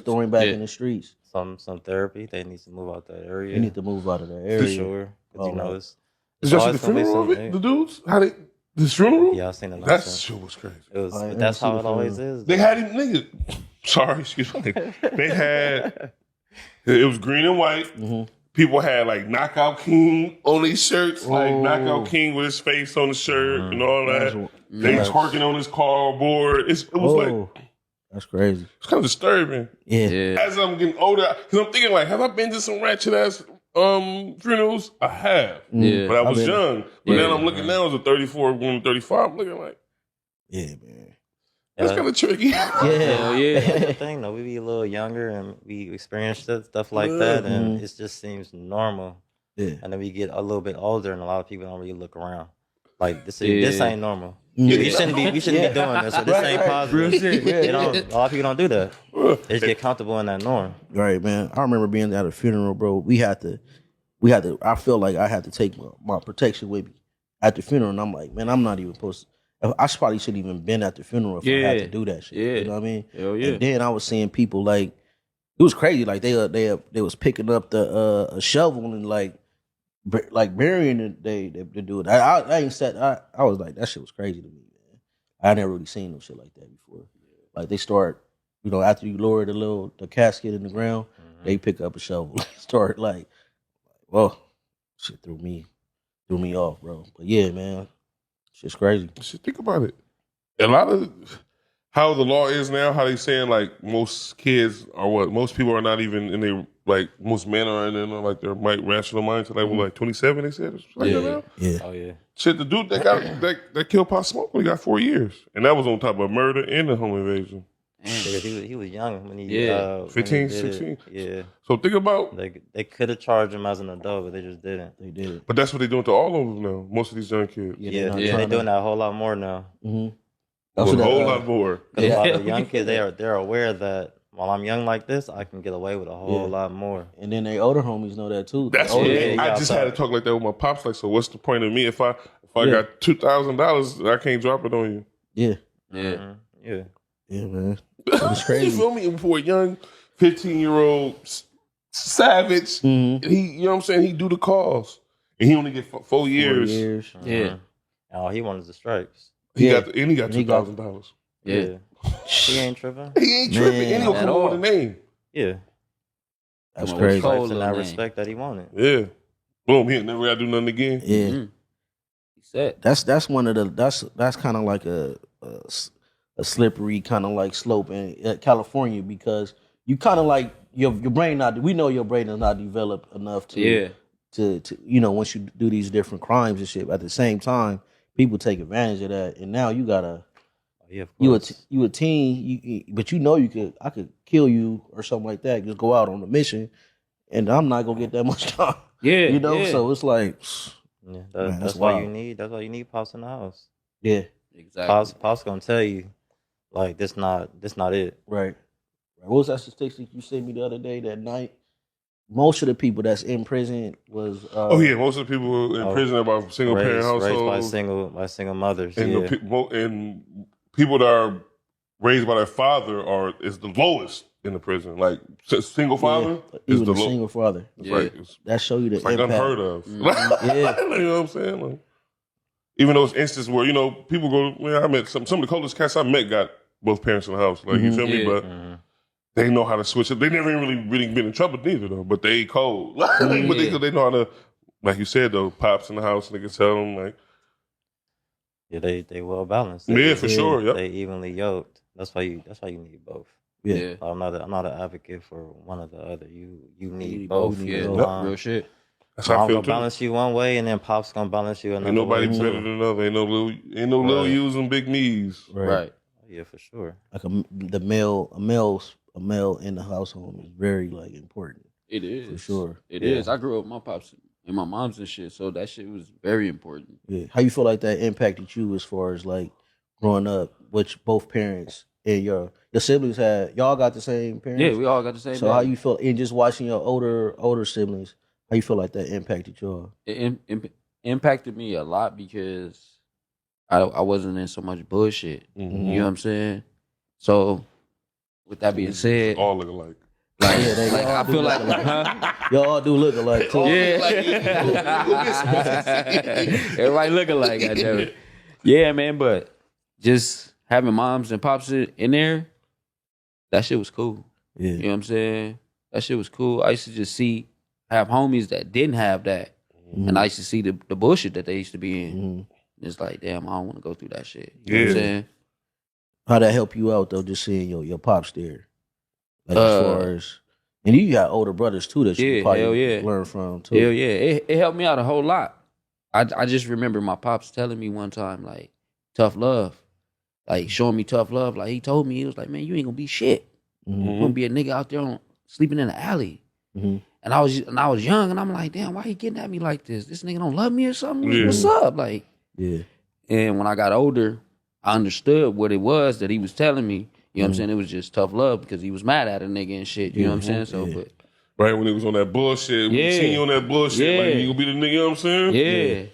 [SPEAKER 1] throw him back in the streets.
[SPEAKER 4] Some therapy. They need to move out that area.
[SPEAKER 1] They need to move out of that area.
[SPEAKER 4] For sure. You know, it's
[SPEAKER 2] just the funeral of it. The dudes, this funeral?
[SPEAKER 4] Yeah, I seen it.
[SPEAKER 2] That shit was crazy.
[SPEAKER 4] That's how it always is.
[SPEAKER 2] They had him, nigga. Sorry, excuse me. They had it was green and white. People had like Knockout King on these shirts, like Knockout King with his face on the shirt and all that. They twerking on his cardboard. It was like
[SPEAKER 1] that's crazy.
[SPEAKER 2] It's kind of disturbing.
[SPEAKER 1] Yeah.
[SPEAKER 2] As I'm getting older, because I'm thinking like, have I been to some ratchet ass funerals? I have.
[SPEAKER 3] Yeah.
[SPEAKER 2] But I was young. But then I'm looking now as a 34, going to 35. I'm looking like,
[SPEAKER 1] yeah, man.
[SPEAKER 2] That's kind of tricky.
[SPEAKER 3] Yeah.
[SPEAKER 4] That's the thing, though. We be a little younger and we experience stuff like that, and it just seems normal.
[SPEAKER 1] Yeah.
[SPEAKER 4] And then we get a little bit older, and a lot of people don't really look around. Like this ain't normal. We shouldn't be doing this. So this ain't positive. A lot of people don't do that. They just get comfortable in that norm.
[SPEAKER 1] Right, man. I remember being at a funeral, bro. We had to. I feel like I had to take my protection with me at the funeral, and I'm like, man, I'm not even supposed to. I probably shouldn't even been at the funeral if I had to do that shit. You know what I mean?
[SPEAKER 3] Hell yeah.
[SPEAKER 1] And then I was seeing people like it was crazy. Like they was picking up the a shovel and like burying it. They do it. I ain't said I was like that shit was crazy to me, man. I never really seen no shit like that before. Like they start, you know, after you lower the casket in the ground, they pick up a shovel. Start like, well, shit threw me off, bro. But yeah, man. It's crazy.
[SPEAKER 2] Just think about it. A lot of how the law is now, how they saying like most kids are most people are not even in their like most men are in like their rational mind to like 27. They said like that now.
[SPEAKER 1] Yeah.
[SPEAKER 4] Oh yeah.
[SPEAKER 2] Shit, the dude that got that killed Pop Smoke, he got 4 years, and that was on top of murder and the home invasion.
[SPEAKER 4] Because he was young when he
[SPEAKER 2] 15,
[SPEAKER 4] when he did
[SPEAKER 2] 16.
[SPEAKER 4] it. Yeah,
[SPEAKER 2] So think about,
[SPEAKER 4] they could have charged him as an adult, but they just didn't.
[SPEAKER 1] They did.
[SPEAKER 2] but that's what they're doing to all of them now. Most of these young kids.
[SPEAKER 4] Yeah,
[SPEAKER 1] not
[SPEAKER 4] they're
[SPEAKER 1] trying
[SPEAKER 4] doing
[SPEAKER 1] to-
[SPEAKER 4] that a whole lot more now.
[SPEAKER 2] A whole lot more.
[SPEAKER 4] 'Cause a lot of young kids, they're aware that while I'm young like this, I can get away with a whole lot more.
[SPEAKER 1] And then they older homies know that too.
[SPEAKER 2] That's
[SPEAKER 1] Older
[SPEAKER 2] what
[SPEAKER 1] kids-
[SPEAKER 2] I just had to talk like that with my pops. Like, so what's the point of me if I got $2,000, I can't drop it on you?
[SPEAKER 1] Yeah,
[SPEAKER 3] Yeah.
[SPEAKER 4] Yeah.
[SPEAKER 1] yeah, man. It's crazy.
[SPEAKER 2] You feel me? For a young 15-year-old savage, he, you know what I'm saying? He do the calls, and he only get 4 years.
[SPEAKER 1] 4 years.
[SPEAKER 3] Yeah.
[SPEAKER 4] All he wanted the stripes.
[SPEAKER 2] He
[SPEAKER 1] Yeah.
[SPEAKER 2] got he got $2,000.
[SPEAKER 3] Yeah.
[SPEAKER 4] He ain't tripping.
[SPEAKER 2] He ain't tripping, and he'll
[SPEAKER 3] at
[SPEAKER 2] come
[SPEAKER 3] all.
[SPEAKER 2] on with a name.
[SPEAKER 4] Yeah.
[SPEAKER 1] That's
[SPEAKER 3] Come on,
[SPEAKER 1] crazy.
[SPEAKER 3] what's
[SPEAKER 4] Stripes and that
[SPEAKER 3] name.
[SPEAKER 4] respect that he wanted.
[SPEAKER 2] Yeah. Boom. He never got to do nothing again.
[SPEAKER 1] Yeah,
[SPEAKER 3] He said.
[SPEAKER 1] that's one of the that's kind of like a slippery kind of like slope in California, because you kind of like your brain we know your brain is not developed enough to you know, once you do these different crimes and shit. At the same time, people take advantage of that, and now you gotta
[SPEAKER 4] Yeah, of
[SPEAKER 1] you
[SPEAKER 4] course.
[SPEAKER 1] a teen, but you know I could kill you or something like that. Just go out on a mission, and I'm not gonna get that much time.
[SPEAKER 3] Yeah.
[SPEAKER 1] You know,
[SPEAKER 3] yeah.
[SPEAKER 1] so it's like,
[SPEAKER 4] Yeah,
[SPEAKER 1] Man,
[SPEAKER 4] that's
[SPEAKER 1] that's
[SPEAKER 4] why
[SPEAKER 1] wild.
[SPEAKER 4] you need. That's why you need pops in the house.
[SPEAKER 1] yeah,
[SPEAKER 3] Exactly.
[SPEAKER 4] Pops gonna tell you, like this not it.
[SPEAKER 1] right. What was that statistic you sent me the other day? That night, most of the people that's in prison was.
[SPEAKER 2] Oh yeah, most of the people in prison are by single parent
[SPEAKER 4] Raised
[SPEAKER 2] households,
[SPEAKER 4] by single mothers.
[SPEAKER 2] and
[SPEAKER 4] Yeah.
[SPEAKER 2] and people that are raised by their father is the lowest in the prison. Like single father is
[SPEAKER 1] even
[SPEAKER 2] the
[SPEAKER 1] a
[SPEAKER 2] lowest.
[SPEAKER 1] single father.
[SPEAKER 3] Yeah.
[SPEAKER 2] Right. It's
[SPEAKER 1] That show you the
[SPEAKER 2] like
[SPEAKER 1] impact.
[SPEAKER 2] unheard of.
[SPEAKER 1] Yeah.
[SPEAKER 2] You know what I'm saying? Like, even those instances where, you know, people go, man, I met some of the coldest cats I met got both parents in the house. Like, you feel me?
[SPEAKER 3] Yeah.
[SPEAKER 2] But they know how to switch it. They never really been in trouble neither, though. But they cold. But they know how to, like you said, though, pops in the house, niggas tell them, like,
[SPEAKER 4] Yeah, they well balanced.
[SPEAKER 2] yeah, for sure. Yep.
[SPEAKER 4] They evenly yoked. That's why you need both.
[SPEAKER 1] Yeah.
[SPEAKER 4] I'm not an advocate for one or the other. You need
[SPEAKER 3] Need
[SPEAKER 4] both.
[SPEAKER 1] both,
[SPEAKER 3] Yeah.
[SPEAKER 1] both.
[SPEAKER 3] Real shit.
[SPEAKER 2] That's how I
[SPEAKER 4] I'm
[SPEAKER 2] feel,
[SPEAKER 4] gonna
[SPEAKER 2] too.
[SPEAKER 4] balance you one way, and then Pop's gonna balance you another
[SPEAKER 2] Ain't nobody
[SPEAKER 4] way.
[SPEAKER 2] better than another. Ain't no little U's and big me's.
[SPEAKER 3] Right.
[SPEAKER 4] Yeah, for sure.
[SPEAKER 1] Like a male in the household is very like important.
[SPEAKER 3] It is.
[SPEAKER 1] For sure.
[SPEAKER 3] It is. I grew up with my pops and my mom's and shit, so that shit was very important.
[SPEAKER 1] Yeah. How you feel like that impacted you as far as like growing up, which both parents and your siblings y'all got the same parents?
[SPEAKER 3] Yeah, we all got the same.
[SPEAKER 1] So how
[SPEAKER 3] daddy.
[SPEAKER 1] you feel in just watching your older siblings? How you feel like that impacted y'all?
[SPEAKER 3] It impacted me a lot because I wasn't in so much bullshit.
[SPEAKER 2] Mm-hmm.
[SPEAKER 3] You know what I'm saying? So with that being said,
[SPEAKER 2] All look alike.
[SPEAKER 3] like,
[SPEAKER 1] Yeah, they
[SPEAKER 3] like
[SPEAKER 1] all
[SPEAKER 3] I
[SPEAKER 1] do
[SPEAKER 3] feel
[SPEAKER 1] look
[SPEAKER 3] like,
[SPEAKER 1] alike.
[SPEAKER 3] huh?
[SPEAKER 1] Y'all all do look alike too.
[SPEAKER 3] Everybody look alike, goddammit. Yeah, man, but just having moms and pops in there, that shit was cool.
[SPEAKER 1] Yeah.
[SPEAKER 3] You know what I'm saying? That shit was cool. I used to just have homies that didn't have that. And I used to see the bullshit that they used to be in.
[SPEAKER 1] Mhm.
[SPEAKER 3] It's like, damn, I don't want to go through that shit. You know what I'm
[SPEAKER 2] Yeah.
[SPEAKER 3] saying?
[SPEAKER 1] How that help you out though? Just seeing your pops there, like as far as, and you got older brothers too that you
[SPEAKER 3] Yeah,
[SPEAKER 1] could probably
[SPEAKER 3] hell yeah.
[SPEAKER 1] learn from too.
[SPEAKER 3] Hell yeah. It helped me out a whole lot. I just remember my pops telling me one time, like, tough love. Like, showing me tough love. Like, he told me, he was like, man, you ain't gonna be shit. You gonna be a nigga out there sleeping in the alley.
[SPEAKER 1] Mhm.
[SPEAKER 3] And I was young, and I'm like, damn, why he getting at me like this? This nigga don't love me or something?
[SPEAKER 2] Yeah.
[SPEAKER 3] What's up? Like,
[SPEAKER 1] Yeah.
[SPEAKER 3] and when I got older, I understood what it was that he was telling me. You know what I'm saying? It was just tough love because he was mad at a nigga and shit. You know what I'm saying? So, but
[SPEAKER 2] Right when it was on that bullshit. When
[SPEAKER 3] Yeah.
[SPEAKER 2] you seen you on that bullshit, like,
[SPEAKER 3] Yeah.
[SPEAKER 2] you gonna be the nigga, you know what I'm saying?
[SPEAKER 3] yeah.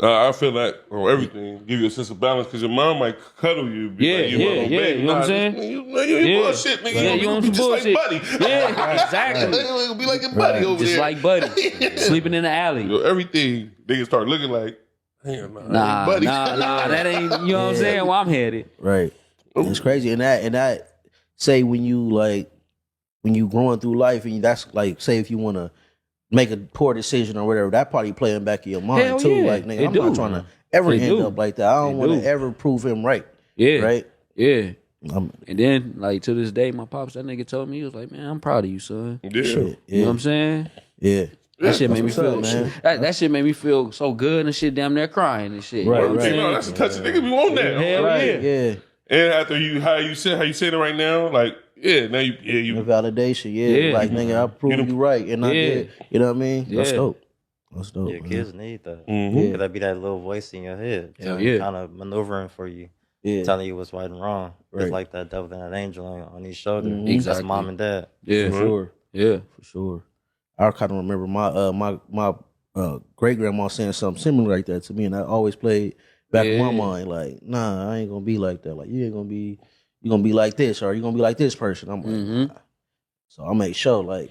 [SPEAKER 2] I feel like on everything, give you a sense of balance because your mom might cuddle you. Be
[SPEAKER 3] Yeah,
[SPEAKER 2] like, you
[SPEAKER 3] yeah,
[SPEAKER 2] my little
[SPEAKER 3] yeah,
[SPEAKER 2] baby.
[SPEAKER 3] you know what I'm
[SPEAKER 2] Nah,
[SPEAKER 3] saying?
[SPEAKER 2] You
[SPEAKER 3] Yeah.
[SPEAKER 2] bullshit, nigga.
[SPEAKER 3] Yeah, you on some
[SPEAKER 2] just
[SPEAKER 3] bullshit.
[SPEAKER 2] like Buddy.
[SPEAKER 3] Yeah, exactly.
[SPEAKER 2] You be like your buddy over
[SPEAKER 3] Just
[SPEAKER 2] there.
[SPEAKER 3] like Buddy. Sleeping in the alley.
[SPEAKER 2] You know, everything, niggas start looking like, damn,
[SPEAKER 3] Nah,
[SPEAKER 2] buddy.
[SPEAKER 3] nah, that ain't, you know what I'm saying? Where I'm headed.
[SPEAKER 1] Right. It's crazy. And that say when you growing through life and that's like, say if you want to make a poor decision or whatever, that probably playing back in your mind
[SPEAKER 3] Hell
[SPEAKER 1] too.
[SPEAKER 3] yeah.
[SPEAKER 1] Like, nigga,
[SPEAKER 3] It
[SPEAKER 1] I'm
[SPEAKER 3] do.
[SPEAKER 1] not trying to ever
[SPEAKER 3] It
[SPEAKER 1] end
[SPEAKER 3] do.
[SPEAKER 1] up like that. I don't
[SPEAKER 3] It
[SPEAKER 1] want
[SPEAKER 3] do.
[SPEAKER 1] to ever prove him right.
[SPEAKER 3] Yeah.
[SPEAKER 1] Right.
[SPEAKER 3] Yeah.
[SPEAKER 1] I'm,
[SPEAKER 3] And then, like, to this day, my pops, that nigga told me, he was like, man, I'm proud of you, son.
[SPEAKER 2] Yeah.
[SPEAKER 1] shit.
[SPEAKER 3] You know
[SPEAKER 1] Yeah.
[SPEAKER 3] what I'm saying?
[SPEAKER 1] Yeah.
[SPEAKER 3] That shit made me
[SPEAKER 1] what's up,
[SPEAKER 3] feel,
[SPEAKER 1] man.
[SPEAKER 3] that shit made me feel so good and shit, damn near crying and shit.
[SPEAKER 1] Right,
[SPEAKER 3] you know what
[SPEAKER 1] right.
[SPEAKER 3] I'm
[SPEAKER 2] No,
[SPEAKER 3] saying?
[SPEAKER 2] that's a touch of nigga. We want that.
[SPEAKER 3] Hell
[SPEAKER 1] Right.
[SPEAKER 3] yeah.
[SPEAKER 1] Yeah.
[SPEAKER 2] And after how you saying it right now, like now you
[SPEAKER 1] The validation, like nigga, I proved you right, and I did. You know what I mean? That's dope. That's dope.
[SPEAKER 4] Yeah,
[SPEAKER 1] man.
[SPEAKER 4] kids need that.
[SPEAKER 2] Mhm.
[SPEAKER 4] Could that be that little voice in your head,
[SPEAKER 3] Hell yeah.
[SPEAKER 4] kind of maneuvering for you,
[SPEAKER 1] Yeah.
[SPEAKER 4] telling you what's right and wrong.
[SPEAKER 1] Right.
[SPEAKER 4] It's like that devil and that angel on each shoulder.
[SPEAKER 1] Mhm.
[SPEAKER 4] That's
[SPEAKER 3] Exactly.
[SPEAKER 4] mom and dad.
[SPEAKER 3] Yeah.
[SPEAKER 1] For sure.
[SPEAKER 3] Yeah.
[SPEAKER 1] For sure. I kind of remember my great grandma saying something similar like that to me, and I always played back in my mind like, nah, I ain't gonna be like that. Like you're gonna be like this, or you're gonna be like this person. I'm like, nah. So I make sure like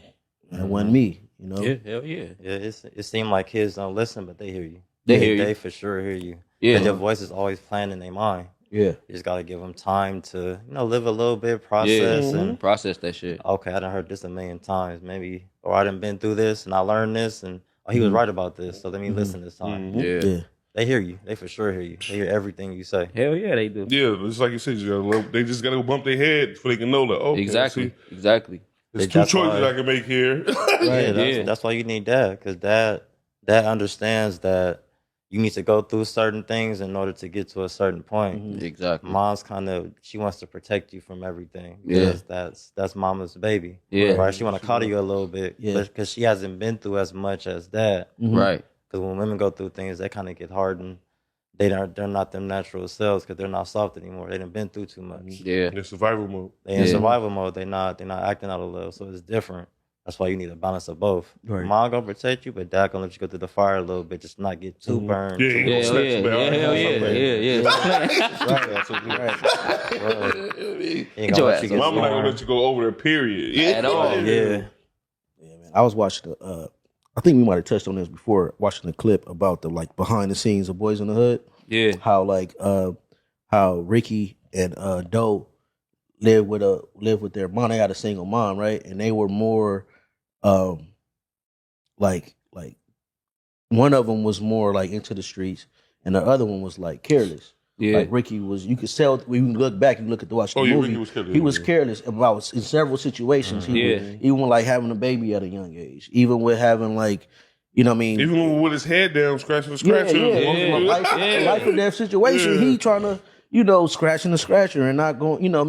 [SPEAKER 1] that wasn't me, you know.
[SPEAKER 3] Yeah. Hell yeah.
[SPEAKER 4] Yeah, it seemed like kids don't listen, but they hear you.
[SPEAKER 3] They hear you.
[SPEAKER 4] They for sure hear you.
[SPEAKER 3] Yeah.
[SPEAKER 4] And their voice is always playing in their mind.
[SPEAKER 1] Yeah.
[SPEAKER 4] You just gotta give them time to, live a little bit, process, and
[SPEAKER 3] Process that shit.
[SPEAKER 4] okay, I done heard this a million times, maybe, or I done been through this and I learned this, and he was right about this, so let me listen this time.
[SPEAKER 3] Yeah.
[SPEAKER 4] They hear you. They for sure hear you. They hear everything you say.
[SPEAKER 3] Hell yeah, they do.
[SPEAKER 2] Yeah, it's like you said, they just gotta go bump their head so they can know that. Okay,
[SPEAKER 3] Exactly.
[SPEAKER 2] see,
[SPEAKER 3] Exactly.
[SPEAKER 2] there's two
[SPEAKER 4] That's
[SPEAKER 2] choices
[SPEAKER 4] why-
[SPEAKER 2] I can make here.
[SPEAKER 4] Yeah, that's why you need dad, because dad understands that you need to go through certain things in order to get to a certain point.
[SPEAKER 3] Exactly.
[SPEAKER 4] Mom's she wants to protect you from everything.
[SPEAKER 3] Yeah.
[SPEAKER 4] Because that's mama's baby.
[SPEAKER 3] Yeah.
[SPEAKER 4] Right? She want to coddle you a little bit.
[SPEAKER 1] Yeah.
[SPEAKER 4] Because she hasn't been through as much as dad.
[SPEAKER 3] Right.
[SPEAKER 4] Because when women go through things, they kind of get hardened. They're not their natural selves because they're not soft anymore. They done been through too much.
[SPEAKER 3] Yeah.
[SPEAKER 2] In survival mode.
[SPEAKER 4] They in survival mode. They're not acting out of love. So it's different. That's why you need a balance of both.
[SPEAKER 1] Right.
[SPEAKER 4] Mom gonna protect you, but dad gonna let you go through the fire a little bit, just not get too burned.
[SPEAKER 2] Yeah,
[SPEAKER 4] too
[SPEAKER 2] he
[SPEAKER 3] Yeah.
[SPEAKER 2] gonna snatch you back.
[SPEAKER 3] Hell yeah.
[SPEAKER 4] He ain't
[SPEAKER 3] Get
[SPEAKER 4] gonna
[SPEAKER 3] your
[SPEAKER 4] let
[SPEAKER 3] ass
[SPEAKER 4] you get
[SPEAKER 2] Mama not gonna
[SPEAKER 4] burned.
[SPEAKER 2] let you go over there, period. Yeah.
[SPEAKER 3] At all.
[SPEAKER 4] Yeah.
[SPEAKER 1] Yeah, man. I was watching I think we might have touched on this before, watching the clip about the like behind the scenes of Boys in the Hood.
[SPEAKER 3] Yeah.
[SPEAKER 1] How like how Ricky and Doe live with their mom. They got a single mom, right? And they were more like one of them was more like into the streets, and the other one was like careless.
[SPEAKER 3] Yeah.
[SPEAKER 1] Like Ricky was, you could tell when you look back and look at watch the movie.
[SPEAKER 2] Ricky was careless.
[SPEAKER 1] He was careless about in several situations. He was, even with like having a baby at a young age, even with having like, you know what I mean?
[SPEAKER 2] Even with his head down, scratching the
[SPEAKER 1] Yeah,
[SPEAKER 2] scratcher.
[SPEAKER 1] life or death situation. He trying to, scratching the scratcher and not going, not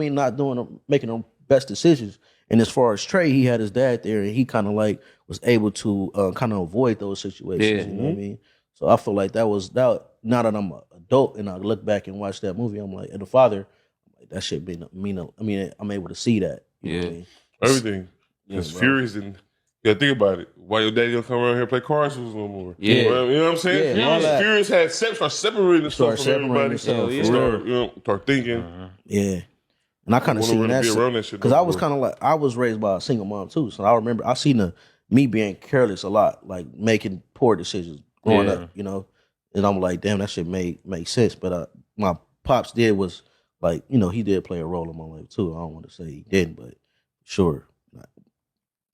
[SPEAKER 1] making the best decisions. And as far as Trey, he had his dad there, and he kind of like was able to kind of avoid those situations. You know what I mean? So I feel like that. Now that I'm an adult and I look back and watch that movie, I'm like, and the father, I'm like, that shit I'm able to see that. You know what I mean?
[SPEAKER 2] Everything. Because Furious and you gotta think about it. Why your daddy don't come around here and play cars with us no more?
[SPEAKER 3] Yeah.
[SPEAKER 2] Well, you know what I'm saying?
[SPEAKER 1] Yeah, all that.
[SPEAKER 2] Furious had start separating himself from everybody.
[SPEAKER 1] himself,
[SPEAKER 2] Start thinking.
[SPEAKER 1] Yeah. And I kind of
[SPEAKER 2] Wanna
[SPEAKER 1] seen
[SPEAKER 2] really
[SPEAKER 1] that
[SPEAKER 2] be around that shit
[SPEAKER 1] because
[SPEAKER 2] no
[SPEAKER 1] I was
[SPEAKER 2] more.
[SPEAKER 1] kind of like, I was raised by a single mom too, so I remember I seen me being careless a lot, like making poor decisions growing up, and I'm like, damn, that shit make sense. But my pops was like, he did play a role in my life too. I don't want to say he didn't, but sure,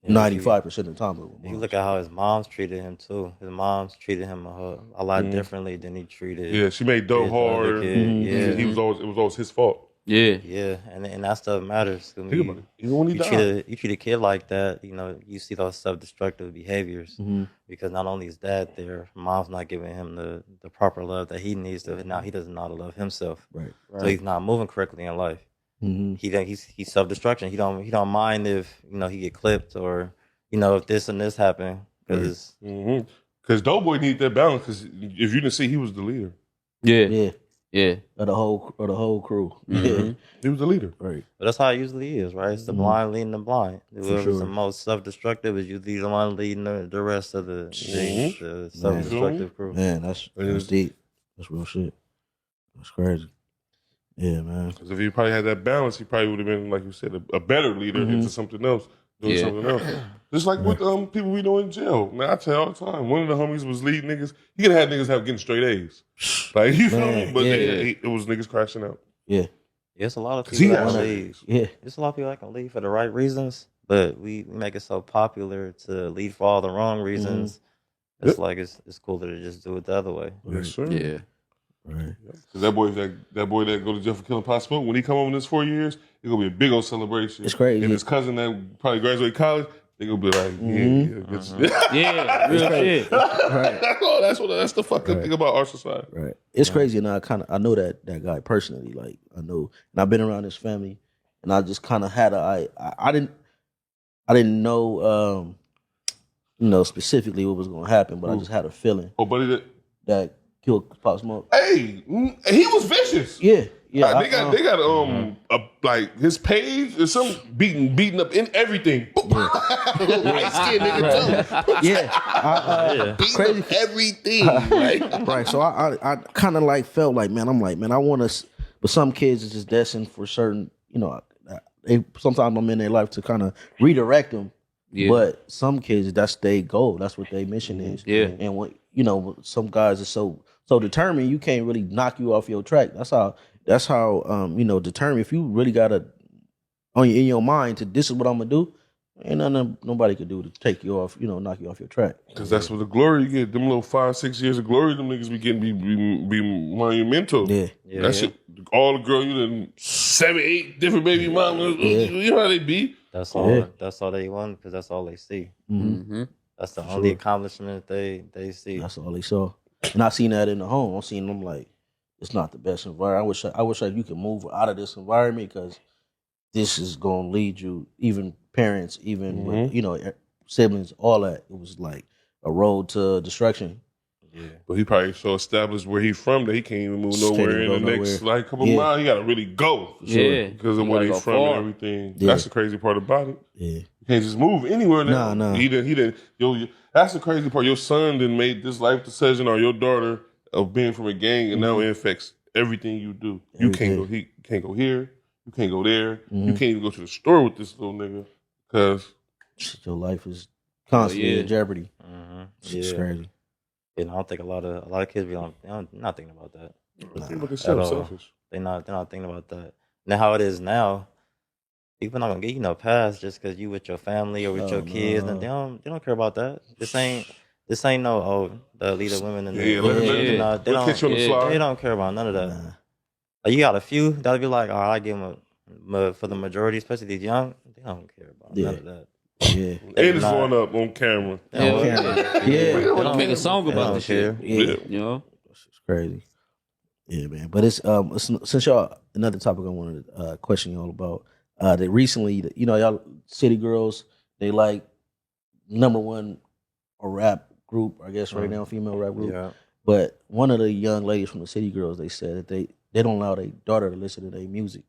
[SPEAKER 1] 95% of the time.
[SPEAKER 4] If you look at how his mom's treated him too. His mom's treated him a lot differently than he treated.
[SPEAKER 2] Yeah, she made Doe
[SPEAKER 4] his other
[SPEAKER 2] hard.
[SPEAKER 4] kid. Yeah.
[SPEAKER 2] It was always his fault.
[SPEAKER 3] Yeah.
[SPEAKER 4] Yeah, and that stuff matters. I mean,
[SPEAKER 2] Think about it. Even when he died.
[SPEAKER 4] you treat a kid like that, you see those self-destructive behaviors because not only is dad there, mom's not giving him the proper love that he needs to. Now he doesn't know how to love himself,
[SPEAKER 1] Right.
[SPEAKER 4] so he's not moving correctly in life. He's self-destruction. He don't mind if he get clipped or if this and this happen because
[SPEAKER 2] Because Doughboy need that balance. Because if you didn't see, he was the leader.
[SPEAKER 3] Yeah. Yeah.
[SPEAKER 1] Of the whole crew. Yeah.
[SPEAKER 2] He was the leader.
[SPEAKER 1] Right.
[SPEAKER 4] But that's how it usually is, right? It's the blind leading the blind. Whoever's
[SPEAKER 1] sure.
[SPEAKER 4] the most self-destructive is usually the one leading the rest of the self-destructive crew.
[SPEAKER 1] Man, that's deep. That's real shit. That's crazy. Yeah, man.
[SPEAKER 2] Because if he probably had that balance, he probably would have been, like you said, a better leader into something else, doing something else. Just like with people we know in jail. Man, I tell you all the time, one of the homies was leading niggas. He could have had niggas getting straight A's. Like, you feel me? But it was niggas crashing out.
[SPEAKER 1] Yeah.
[SPEAKER 4] It's a lot of
[SPEAKER 2] 'Cause he
[SPEAKER 4] people that
[SPEAKER 2] had
[SPEAKER 4] leave.
[SPEAKER 1] Yeah.
[SPEAKER 4] There's a lot of people that can leave for the right reasons, but we make it so popular to leave for all the wrong reasons. It's like it's cooler to just do it the other way.
[SPEAKER 2] Yes, sir.
[SPEAKER 3] Yeah.
[SPEAKER 1] Right.
[SPEAKER 2] Because that boy that go to jail for killing Pop Smoke, when he come home in this 4 years, it's going to be a big old celebration.
[SPEAKER 1] It's crazy.
[SPEAKER 2] And his cousin that probably graduated college, they gonna be like,
[SPEAKER 3] Yeah, real shit.
[SPEAKER 1] Right.
[SPEAKER 2] That's the fucked up thing about our society.
[SPEAKER 1] Right. It's crazy, and I know that guy personally. Like I know, and I've been around his family, and I just kind of had I didn't know, specifically what was gonna happen, but I just had a feeling.
[SPEAKER 2] Oh, buddy,
[SPEAKER 1] that killed Pop Smoke.
[SPEAKER 2] Hey, he was vicious.
[SPEAKER 1] Yeah.
[SPEAKER 2] They got like his page is some beating up in everything. Light skinned nigga too.
[SPEAKER 1] Yeah, crazy
[SPEAKER 2] up everything. Right.
[SPEAKER 1] Right. So I kind of like felt like, man, I want to, but some kids is just destined for certain, sometimes I'm in their life to kind of redirect them. Yeah. But some kids, that's their goal. That's what their mission is.
[SPEAKER 3] Yeah.
[SPEAKER 1] And what some guys are so determined, you can't really knock you off your track. That's how determined. If you really got in your mind to this is what I'm gonna do, ain't nothing nobody could do to take you off, knock you off your track.
[SPEAKER 2] Because that's what the glory you get. Them little 5-6 years of glory them niggas be getting be monumental.
[SPEAKER 1] Yeah.
[SPEAKER 2] That shit. All the girl, you done 7-8 different baby mamas. Yeah. You know how they be.
[SPEAKER 4] That's all. That's all they want because that's all they see.
[SPEAKER 1] Mm-hmm.
[SPEAKER 4] That's the only accomplishment they see.
[SPEAKER 1] That's all they saw. And I seen that in the home. I seen them like, it's not the best environment. I wish you could move out of this environment because this is gonna lead you, even parents, even with, siblings, all that. It was like a road to destruction.
[SPEAKER 2] Yeah. But he probably so established where he's from that he can't even move nowhere in the next couple miles. He gotta really go.
[SPEAKER 3] Yeah.
[SPEAKER 2] Because of where he's from and everything.
[SPEAKER 1] Yeah.
[SPEAKER 2] That's the crazy part about it.
[SPEAKER 1] Yeah.
[SPEAKER 2] You can't just move anywhere now.
[SPEAKER 1] No.
[SPEAKER 2] He didn't that's the crazy part. Your son didn't make this life decision or your daughter of being from a gang, and now it affects everything you do. You can't go. He can't go here. You can't go there. You can't even go to the store with this little nigga because
[SPEAKER 1] your life is constantly in jeopardy. It's crazy.
[SPEAKER 4] And I don't think a lot of kids be not thinking about that.
[SPEAKER 2] Think about themselves, selfish.
[SPEAKER 4] They're not thinking about that. Now how it is now, people not gonna get you pass just because you with your family or with your kids, and they don't care about that. This ain't no the elite of women in
[SPEAKER 2] they
[SPEAKER 4] don't care about none of that. Like, you got a few that'll be like, all right, I give them for the majority, especially these young, they don't care about none of that.
[SPEAKER 1] Yeah,
[SPEAKER 2] and it's going up on camera.
[SPEAKER 3] They don't make a song about this shit.
[SPEAKER 1] Yeah, it's crazy. Yeah, man. But it's since y'all another topic I wanted to question y'all about. That recently, y'all city girls, they like #1 a rap group, I guess right now, female rap group. Yeah. But one of the young ladies from the city girls, they said that they don't allow their daughter to listen to their music.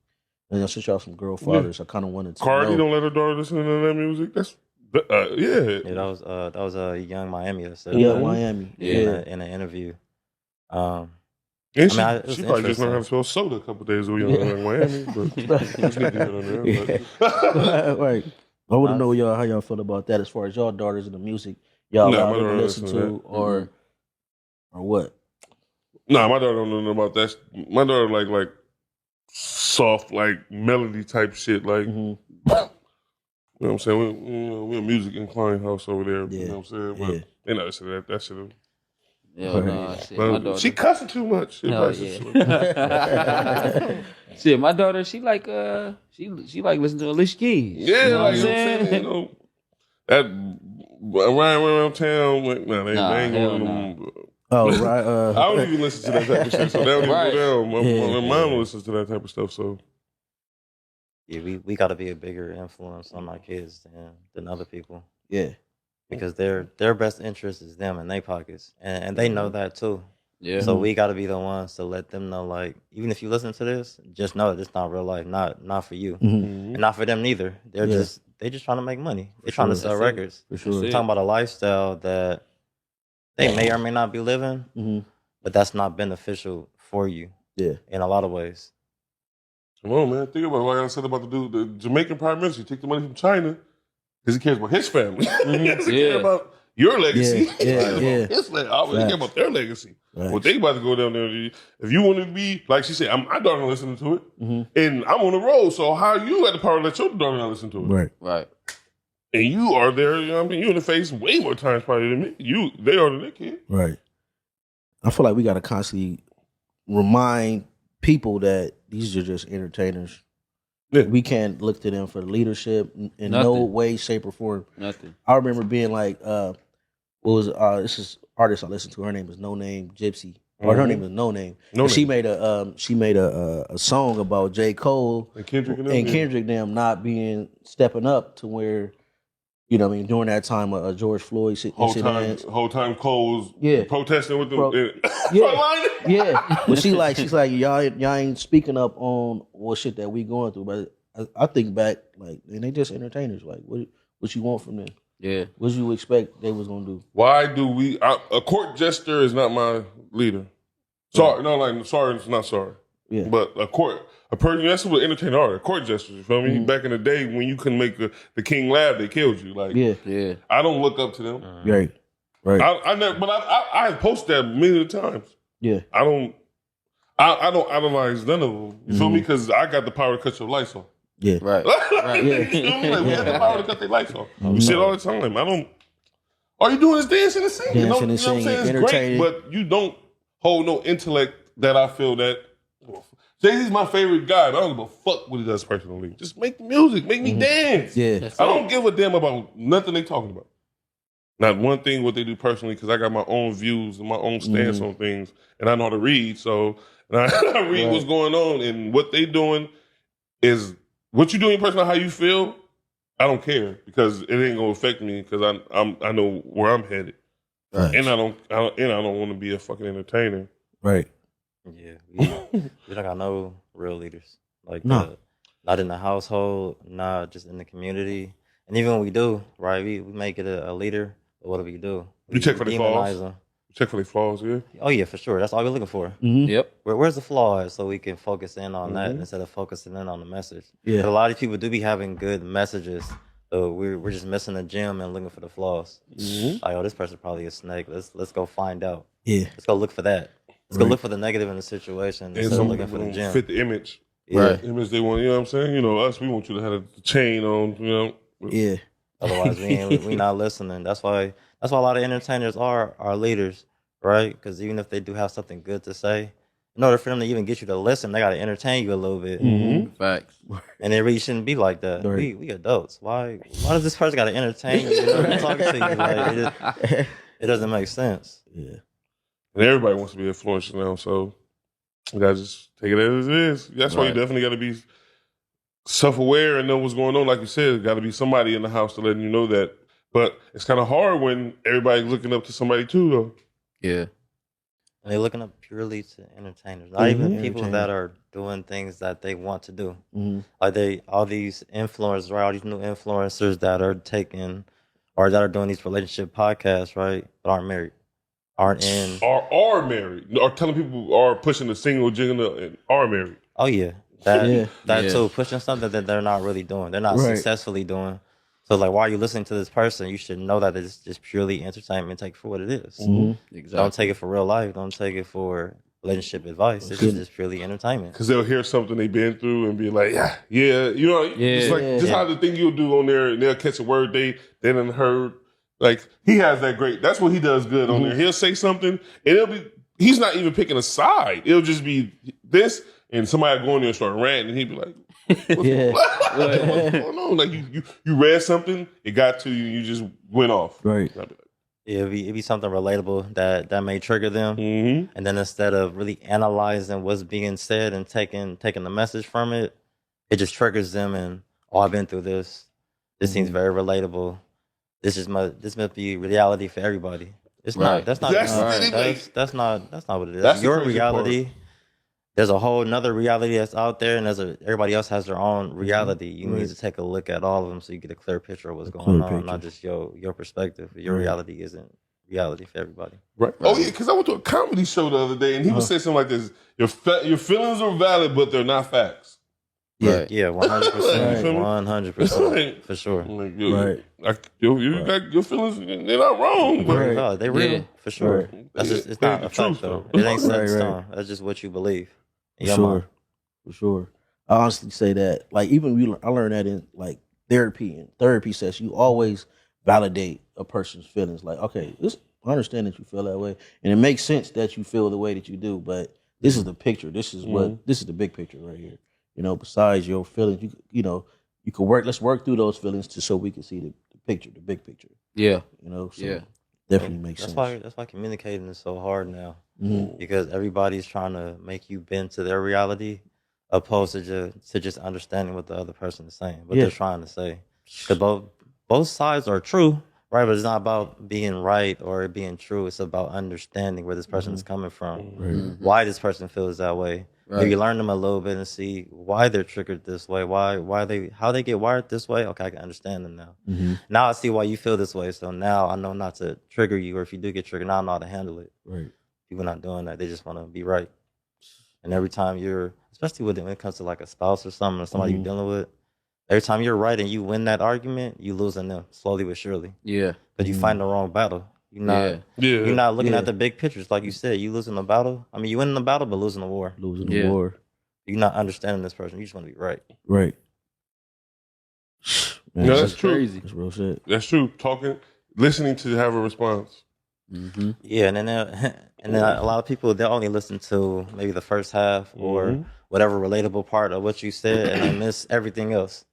[SPEAKER 1] And since y'all some girl fathers, I kind of wanted to
[SPEAKER 2] Cardi don't let her daughter listen to that music. That's
[SPEAKER 4] that was a Young Miami that said
[SPEAKER 1] Miami
[SPEAKER 4] in an interview.
[SPEAKER 2] And she probably just learned how to spell soda a couple days ago, Young Miami. But
[SPEAKER 1] right. I want to know how y'all feel about that as far as y'all daughters in the music. Y'all allow them to listen to or what?
[SPEAKER 2] Nah, my daughter don't know nothing about that. My daughter like soft, like melody type shit. Like, you know what I'm saying? We're a music inclined house over there. You know what I'm saying? But they not listen to that shit.
[SPEAKER 3] Shit,
[SPEAKER 2] she cussing too much.
[SPEAKER 3] Shit, my daughter, she like listening to Alicia Keys.
[SPEAKER 2] Yeah, you know what I'm saying? That around town, they ain't going.
[SPEAKER 1] Oh, right.
[SPEAKER 2] I don't even listen to that type of shit, so they don't even go down. My mom listens to that type of stuff, so.
[SPEAKER 4] Yeah, we got to be a bigger influence on our kids than other people.
[SPEAKER 1] Yeah.
[SPEAKER 4] Because their best interest is them in their pockets. And they know that too.
[SPEAKER 3] Yeah.
[SPEAKER 4] So we got to be the ones to let them know, like, even if you listen to this, just know that it's not real life, not for you. And not for them neither. They just trying to make money. They're trying to sell records.
[SPEAKER 1] For sure.
[SPEAKER 4] They're talking about a lifestyle that they may or may not be living, but that's not beneficial for you. Yeah. In a lot of ways.
[SPEAKER 2] Come on, man. Think about what I said about the Jamaican Prime Minister. He took the money from China because he cares about his family. He doesn't care about your legacy. His legacy. I really care about their legacy. Right. Well, they about to go down there. If you want to be, like she said, my daughter not listening to it, and I'm on the road, so how you got the power to let your daughter not listen to it?
[SPEAKER 3] Right.
[SPEAKER 2] And you are there, you know what I mean? You in the face way more times probably than me. They are than their kid.
[SPEAKER 1] Right. I feel like we got to constantly remind people that these are just entertainers.
[SPEAKER 2] Yeah.
[SPEAKER 1] We can't look to them for leadership in no
[SPEAKER 3] Nothing.
[SPEAKER 1] way, shape, or form.
[SPEAKER 3] Nothing.
[SPEAKER 1] I remember being like, what was this is artist I listened to. Her name is No Name Gypsy, or her name is No Name.
[SPEAKER 2] No
[SPEAKER 1] And she
[SPEAKER 2] Name.
[SPEAKER 1] made a song about J. Cole
[SPEAKER 2] And Kendrick and them.
[SPEAKER 1] and
[SPEAKER 2] yeah.
[SPEAKER 1] Kendrick them not stepping up to where, you know what I mean, during that time of George Floyd incident.
[SPEAKER 2] Whole time Cole was
[SPEAKER 1] Yeah.
[SPEAKER 2] protesting with them.
[SPEAKER 1] Yeah. Yeah, but she's like y'all ain't speaking up on what shit that we going through. But I think back, like, and they just entertainers. Like, what you want from them?
[SPEAKER 3] Yeah.
[SPEAKER 1] What you expect they was gonna do?
[SPEAKER 2] Why do we? A court jester is not my leader. Sorry, no, like sorry, it's not sorry.
[SPEAKER 1] Yeah.
[SPEAKER 2] But a person. That's what entertainers are. Court jesters. You feel me? Back in the day when you couldn't make the king laugh, they killed you. Like,
[SPEAKER 1] Yeah.
[SPEAKER 2] I don't look up to them.
[SPEAKER 1] Right.
[SPEAKER 2] I never, but I have posted that many times.
[SPEAKER 1] Yeah.
[SPEAKER 2] I don't idolize none of them. You feel me? Because I got the power to cut your lights off.
[SPEAKER 1] Yeah.
[SPEAKER 3] Right.
[SPEAKER 2] You feel me? Like, we have the power to cut their lights off. We see it all the time. I don't. All you doing is dancing and singing.
[SPEAKER 1] Dancing and
[SPEAKER 2] You know what I'm
[SPEAKER 1] singing,
[SPEAKER 2] saying? It's
[SPEAKER 1] entertaining.
[SPEAKER 2] great, but you don't hold no intellect that I feel that. Jay-Z's my favorite guy, but I don't give a fuck what he does personally. Just make music, make me dance.
[SPEAKER 1] Yeah.
[SPEAKER 2] I don't give a damn about nothing they talking about. Not one thing what they do personally, because I got my own views and my own stance on things, and I know how to read. So and I read what's going on, and what they doing is what you doing personally, how you feel. I don't care because it ain't gonna affect me because I know where I'm headed,
[SPEAKER 1] Right.
[SPEAKER 2] and I don't want to be a fucking entertainer.
[SPEAKER 1] Right.
[SPEAKER 4] Yeah, we don't got no real leaders. Like,
[SPEAKER 1] No.
[SPEAKER 4] not in the household, not just in the community. And even when we do, right, we make it a leader. But what do we do?
[SPEAKER 2] You check for the flaws.
[SPEAKER 4] demonize them.
[SPEAKER 2] Check for their flaws, yeah.
[SPEAKER 4] Oh yeah, for sure. That's all we're looking for.
[SPEAKER 3] Yep.
[SPEAKER 4] Where's the flaws so we can focus in on that instead of focusing in on the message.
[SPEAKER 1] Yeah.
[SPEAKER 4] But a lot of people do be having good messages, so we're just missing the gem and looking for the flaws. Like, oh, this person probably a snake. Let's go find out.
[SPEAKER 1] Yeah.
[SPEAKER 4] Let's go look for that. Let's go look for the negative in the situation
[SPEAKER 2] And
[SPEAKER 4] instead of
[SPEAKER 2] some
[SPEAKER 4] looking for the
[SPEAKER 2] people
[SPEAKER 4] gem.
[SPEAKER 2] fit the image.
[SPEAKER 4] Yeah.
[SPEAKER 3] Right.
[SPEAKER 2] Image they want, you know what I'm saying? You know, us, we want you to have the chain on, you know.
[SPEAKER 1] Yeah.
[SPEAKER 4] Otherwise, we not listening. That's why a lot of entertainers are leaders, right? Because even if they do have something good to say, in order for them to even get you to listen, they got to entertain you a little bit.
[SPEAKER 3] Facts.
[SPEAKER 4] And it really shouldn't be like that.
[SPEAKER 1] Right.
[SPEAKER 4] We adults. Why does this person got to entertain you? You know, talking to you? Like, it doesn't make sense.
[SPEAKER 1] Yeah.
[SPEAKER 2] And everybody wants to be influenced now, so you gotta just take it as it is. That's why you
[SPEAKER 3] Right.
[SPEAKER 2] definitely gotta be self-aware and know what's going on. Like you said, got to be somebody in the house to let you know that. But it's kind of hard when everybody's looking up to somebody too, though.
[SPEAKER 3] Yeah.
[SPEAKER 4] And they're looking up purely to entertainers, not even people
[SPEAKER 1] Entertainers.
[SPEAKER 4] that are doing things that they want to do.
[SPEAKER 1] Mm-hmm.
[SPEAKER 4] Like all these influencers, right? All these new influencers that are taking or that are doing these relationship podcasts, right? But aren't married, aren't in.
[SPEAKER 2] Are married. Are telling people are pushing the single jingle and are married.
[SPEAKER 4] Oh yeah, that
[SPEAKER 3] Yeah.
[SPEAKER 4] too, pushing something that they're not really doing. They're not
[SPEAKER 1] Right.
[SPEAKER 4] successfully doing. So like, while you're listening to this person, you should know that it's just purely entertainment. Take it for what it is.
[SPEAKER 3] Exactly.
[SPEAKER 4] Don't take it for real life. Don't take it for relationship advice. It's just purely entertainment.
[SPEAKER 2] Because they'll hear something they've been through and be like, yeah, you know, it's like
[SPEAKER 1] Yeah.
[SPEAKER 2] just how the thing you'll do on there, and they'll catch a word they didn't heard. Like he has that great. That's what he does good on there. He'll say something, and he's not even picking a side. It'll just be this, and somebody go in there and start ranting, and he'd be like,
[SPEAKER 1] Yeah.
[SPEAKER 2] what's going on? Like you read something, it got to you, you just went off.
[SPEAKER 1] Right.
[SPEAKER 2] I'd be like,
[SPEAKER 4] It'd be something relatable that may trigger them. And then instead of really analyzing what's being said and taking the message from it, it just triggers them. And I've been through this. This seems very relatable. This must be reality for everybody. It's
[SPEAKER 3] Right.
[SPEAKER 4] not. That's not.
[SPEAKER 2] That's
[SPEAKER 4] That's,
[SPEAKER 2] the thing,
[SPEAKER 4] that's not what it is.
[SPEAKER 2] That's the
[SPEAKER 4] Your
[SPEAKER 2] crazy
[SPEAKER 4] reality. There's a whole another reality that's out there, and everybody else has their own reality. You need to take a look at all of them so you get a clear picture of what's going on, not just your perspective. Your reality isn't reality for everybody.
[SPEAKER 2] right. Oh yeah, because I went to a comedy show the other day, and he was saying something like this: your feelings are valid, but they're not facts.
[SPEAKER 3] Right.
[SPEAKER 4] Yeah, 100%, 100%, for sure.
[SPEAKER 2] Like,
[SPEAKER 1] Right.
[SPEAKER 2] you got your feelings; they're not wrong, but
[SPEAKER 1] Right.
[SPEAKER 4] No, they real
[SPEAKER 3] Yeah.
[SPEAKER 4] for sure.
[SPEAKER 1] Right.
[SPEAKER 4] That's just it's
[SPEAKER 2] Yeah,
[SPEAKER 4] not
[SPEAKER 2] the
[SPEAKER 4] a fact
[SPEAKER 2] truth,
[SPEAKER 4] though.
[SPEAKER 2] though.
[SPEAKER 4] It ain't set in
[SPEAKER 1] Right,
[SPEAKER 4] stone. That's just what you believe. In
[SPEAKER 1] For
[SPEAKER 4] your
[SPEAKER 1] sure.
[SPEAKER 4] mind.
[SPEAKER 1] For sure. I honestly say that. Like even I learned that in like therapy sessions. You always validate a person's feelings. Like, okay, I understand that you feel that way, and it makes sense that you feel the way that you do. But this is the picture. This is this is the big picture right here. besides your feelings, you can work. Let's work through those feelings so we can see the picture, the big picture.
[SPEAKER 3] Yeah.
[SPEAKER 1] So
[SPEAKER 3] Yeah.
[SPEAKER 1] definitely makes sense.
[SPEAKER 4] That's why communicating is so hard now, because everybody's trying to make you bend to their reality, opposed to just understanding what the other person is saying, what they're trying to say. Because both sides are true, right? But it's not about being right or being true. It's about understanding where this person is coming from, why this person feels that way.
[SPEAKER 3] Right.
[SPEAKER 4] Maybe learn them a little bit and see why they're triggered this way, how they get wired this way. Okay, I can understand them now. Now I see why you feel this way. So now I know not to trigger you, or if you do get triggered, now I know how to handle it.
[SPEAKER 1] Right.
[SPEAKER 4] People not doing that. They just want to be right. And every time especially when it comes to like a spouse or something, or somebody you're dealing with, every time you're right and you win that argument, you losing them slowly but surely.
[SPEAKER 3] Yeah.
[SPEAKER 4] Because you fighting the wrong battle. You're not looking at the big pictures. Like you said, you losing the battle. I mean, you winning the battle, but losing the war.
[SPEAKER 1] Losing the war.
[SPEAKER 4] You're not understanding this person. You just want to be right.
[SPEAKER 1] Right. Man,
[SPEAKER 2] No, that's true.
[SPEAKER 3] Crazy.
[SPEAKER 1] That's real shit.
[SPEAKER 2] That's true. Listening to have a response.
[SPEAKER 4] Yeah, and then a lot of people, they'll only listen to maybe the first half or whatever relatable part of what you said, and they miss everything else.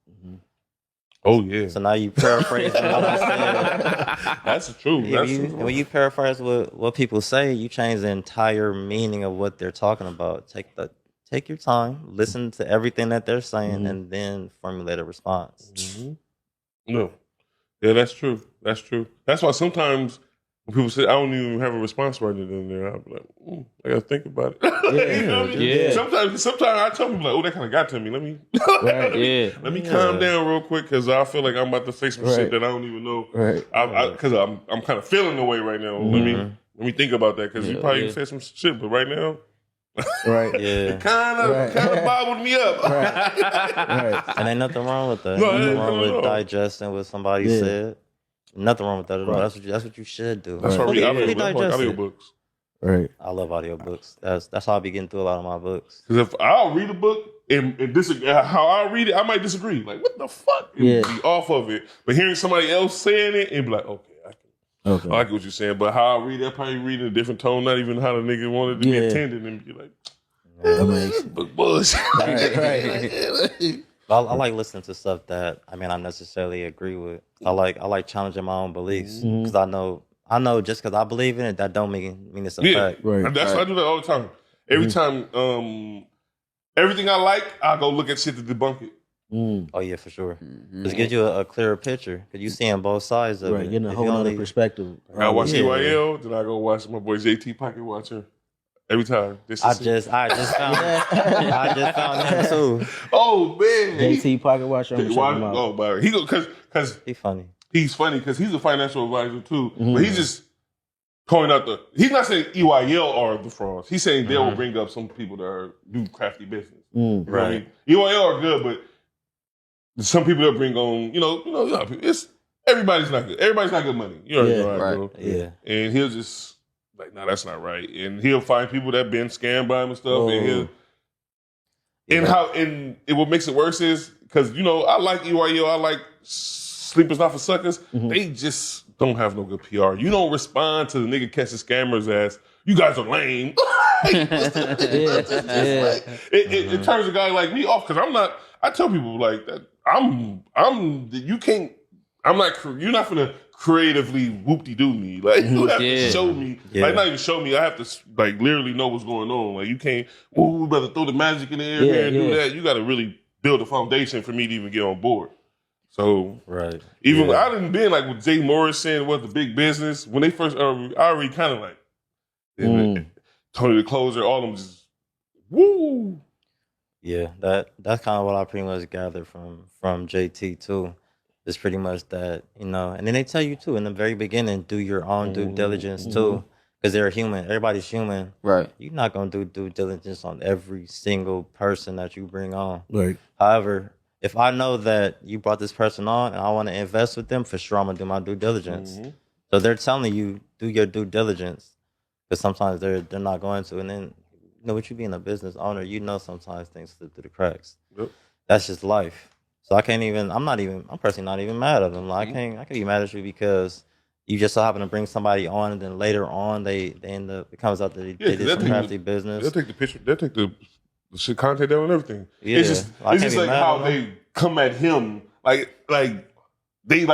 [SPEAKER 2] Oh yeah.
[SPEAKER 4] So now you paraphrase what I said.
[SPEAKER 2] That's true.
[SPEAKER 4] When you paraphrase what people say, you change the entire meaning of what they're talking about. Take your time, listen to everything that they're saying, and then formulate a response.
[SPEAKER 2] No. Yeah, that's true. That's true. That's why sometimes when people say, I don't even have a response right in there, I'll be like, I got to think about it. You know what I mean? Sometimes I tell people, like, that kind of got to me. Let me let me calm down real quick, because I feel like I'm about to face some shit that I don't even know.
[SPEAKER 1] Right.
[SPEAKER 2] Because I'm kind of feeling the way right now. Let me think about that, because you probably said some shit, but right now,
[SPEAKER 1] right.
[SPEAKER 4] Yeah.
[SPEAKER 2] kind of bobbled me up.
[SPEAKER 1] Right.
[SPEAKER 4] And ain't nothing wrong with that.
[SPEAKER 2] No,
[SPEAKER 4] Nothing wrong with digesting what somebody said. Nothing wrong with that at all. That's what you should do.
[SPEAKER 2] That's why I read
[SPEAKER 4] digest it.
[SPEAKER 2] audiobooks.
[SPEAKER 1] Right.
[SPEAKER 4] I love audiobooks. That's how I be getting through a lot of my books.
[SPEAKER 2] Because if I'll read a book and disagree, how I read it, I might disagree. Like, what the fuck? And be off of it. But hearing somebody else saying it, and be like, okay, I like what you're saying. But how I read it, I probably read in a different tone, not even how the nigga wanted to be intended, and be like, this book bullshit.
[SPEAKER 1] Right.
[SPEAKER 4] I like listening to stuff that I not necessarily agree with. I like challenging my own beliefs, because I know just because I believe in it, that don't mean it's a fact.
[SPEAKER 1] Right.
[SPEAKER 2] I do that all the time. Every time, everything I like, I go look at shit to debunk it.
[SPEAKER 4] Oh yeah, for sure. Just gives you a clearer picture, because you seeing both sides of it.
[SPEAKER 1] Getting a whole other perspective.
[SPEAKER 2] I watch EYL, then I go watch my boy JT Pocket Watcher. Every time.
[SPEAKER 4] I just found him too.
[SPEAKER 2] Oh man,
[SPEAKER 1] JT Pocket Watcher.
[SPEAKER 2] Because
[SPEAKER 4] he's funny.
[SPEAKER 2] He's funny because he's a financial advisor too, but he's just pointing out he's not saying EYL are the frauds. He's saying they will bring up some people that do crafty business. You know what I mean? EYL are good, but some people that bring on, it's everybody's not good. Everybody's not good money. You already know, bro.
[SPEAKER 4] Yeah.
[SPEAKER 2] And he'll just like, no, that's not right. And he'll find people that been scammed by him and stuff. And what makes it worse is because I like EYL, I like Sleepers Not for Suckers. They just don't have no good PR. You don't respond to the nigga catching scammers as you guys are lame. It turns a guy like me off, because I'm not. I tell people like that. You're not gonna creatively whoop-de-doo me. Like, you have to show me. Like, not even show me. I have to like literally know what's going on. Like, you can't. We better throw the magic in the air here and do that. You got to really build a foundation for me to even get on board. So even when I didn't been like with Jay Morrison, what the big business when they first, I already kind of like Tony the Closer, all of them just woo.
[SPEAKER 4] Yeah, that's kind of what I pretty much gathered from JT too. It's pretty much that, and then they tell you too in the very beginning, do your own due diligence too, because they're human. Everybody's human.
[SPEAKER 3] Right.
[SPEAKER 4] You're not gonna do due diligence on every single person that you bring on.
[SPEAKER 1] Right.
[SPEAKER 4] However, if I know that you brought this person on and I want to invest with them, for sure I'm gonna do my due diligence. So they're telling you do your due diligence, because sometimes they're not going to, and then with you being a business owner, sometimes things slip through the cracks.
[SPEAKER 2] Yep.
[SPEAKER 4] That's just life. So I'm personally not even mad at them. Like, I can be mad at you because you just so happen to bring somebody on, and then later on they end up, it comes out that they did some crafty business.
[SPEAKER 2] They'll take the picture. They'll take the the shit content down and everything.
[SPEAKER 4] Yeah.
[SPEAKER 2] It's just
[SPEAKER 4] I
[SPEAKER 2] it's
[SPEAKER 4] can't
[SPEAKER 2] just
[SPEAKER 4] be
[SPEAKER 2] like
[SPEAKER 4] mad
[SPEAKER 2] how
[SPEAKER 4] at
[SPEAKER 2] they come at him they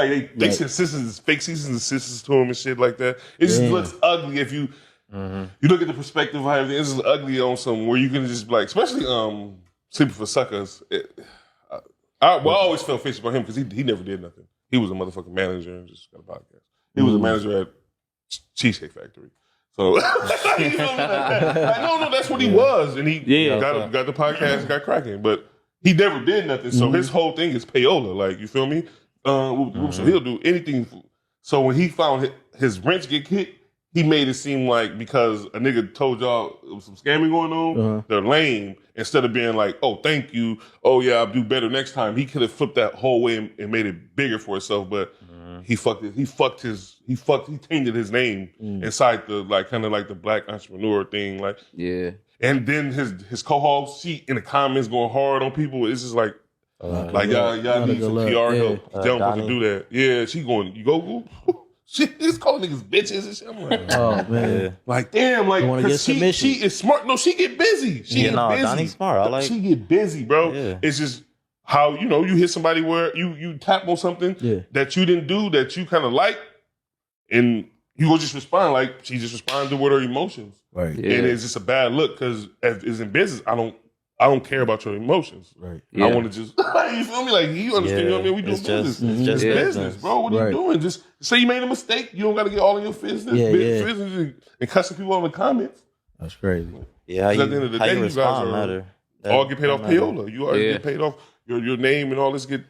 [SPEAKER 2] send sisters, fake seasons and sisters to him and shit like that. It just looks ugly if you you look at the perspective of how everything. It's just ugly on some where you can just be like, especially Sleeping for Suckers. I always felt fishy about him because he never did nothing. He was a motherfucking manager and just got a podcast. He was a manager at Cheesecake Factory. So you feel me? No, that's what he was, and he got the podcast, got cracking, but he never did nothing. So his whole thing is payola, like, you feel me? So he'll do anything. So when he found his rents get hit, he made it seem like because a nigga told y'all there was some scamming going on, they're lame. Instead of being like, oh, thank you, oh yeah, I'll do better next time. He could have flipped that whole way and made it bigger for himself, but he tainted his name inside the kind of like the black entrepreneur thing, like And then his co-host, she in the comments going hard on people. It's just like y'all need some PR help. Don't want to do that. Yeah, she going, you go. She's calling niggas bitches and shit. I'm like,
[SPEAKER 1] oh man,
[SPEAKER 2] like damn, like cause she is smart. No, she get busy. She get busy.
[SPEAKER 4] Donnie's smart.
[SPEAKER 2] She get busy, bro.
[SPEAKER 4] Yeah.
[SPEAKER 2] It's just how you hit somebody where you tap on something that you didn't do that you kind of like, and you go just respond like she just responded with her emotions.
[SPEAKER 1] Right.
[SPEAKER 2] Yeah. And it's just a bad look because if it's in business, I don't care about your emotions.
[SPEAKER 1] Right.
[SPEAKER 2] Yeah. I want to just, you feel me? Like, you understand, you know what I mean? We do business.
[SPEAKER 4] It's just
[SPEAKER 2] business, bro. What are you doing? Just say you made a mistake. You don't got to get all in your business and cussing people on the comments.
[SPEAKER 1] That's crazy.
[SPEAKER 4] Yeah,
[SPEAKER 2] at the end of the day, you guys all get paid off payola. You already get paid off. Your name and all this get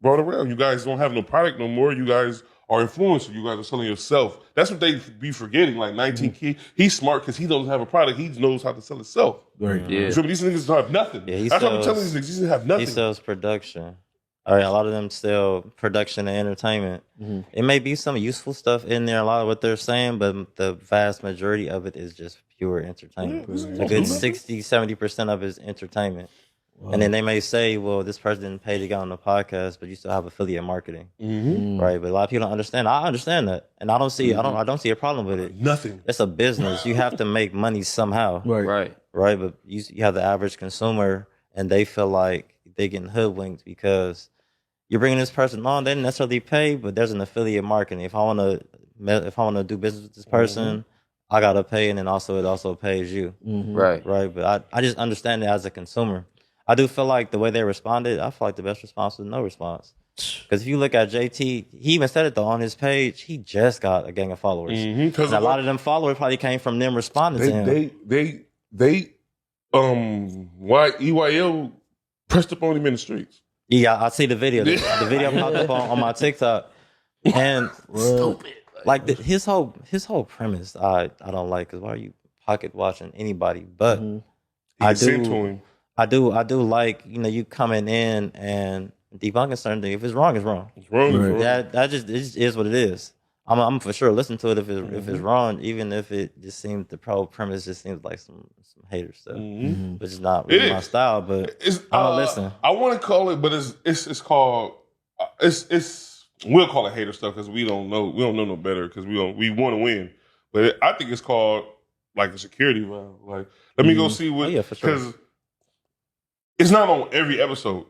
[SPEAKER 2] brought around. You guys don't have no product no more. You guys are influencers. You guys are selling yourself. That's what they be forgetting. Like 19 kid, he's smart because he doesn't have a product. He knows how to sell himself.
[SPEAKER 1] Right.
[SPEAKER 2] Yeah. So these niggas don't have nothing.
[SPEAKER 4] Yeah,
[SPEAKER 2] that's what I'm telling these niggas. He doesn't have nothing.
[SPEAKER 4] He sells production. All right, a lot of them sell production and entertainment. It may be some useful stuff in there, a lot of what they're saying, but the vast majority of it is just pure entertainment. A good 60-70% of it is entertainment. Wow. And then they may say, well, this person didn't pay to get on the podcast, but you still have affiliate marketing. Right? But a lot of people don't understand. I understand that. And I don't see I don't see a problem with it.
[SPEAKER 2] Nothing.
[SPEAKER 4] It's a business. You have to make money somehow.
[SPEAKER 1] Right.
[SPEAKER 4] But you have the average consumer and they feel like they getting hoodwinked because you're bringing this person on, they didn't necessarily pay, but there's an affiliate marketing. If I want to do business with this person, I gotta pay, and then it also pays you. Right. But I just understand it as a consumer. I do feel like the way they responded, I feel like the best response was no response. Because if you look at JT, he even said it though on his page, he just got a gang of followers. And a lot of them followers probably came from them responding to him.
[SPEAKER 2] EYL pressed up on him in the streets.
[SPEAKER 4] Yeah, I see the video. The video popped up on my TikTok. And
[SPEAKER 2] stupid.
[SPEAKER 4] Like his whole premise, I don't like, because why are you pocket watching anybody? But I do like, you coming in and debunking certain things. If it's wrong, it's wrong.
[SPEAKER 2] It's wrong.
[SPEAKER 4] Right. That just is what it is. I'm for sure listen to it if it's wrong, even if it just seems the premise just seems like some hater stuff, which is not really my style. But I'm gonna listen.
[SPEAKER 2] I want to call it, but it's called we'll call it hater stuff because we don't know no better because we want to win. But I think it's called like a security valve. Like let me go see what because it's not on every episode.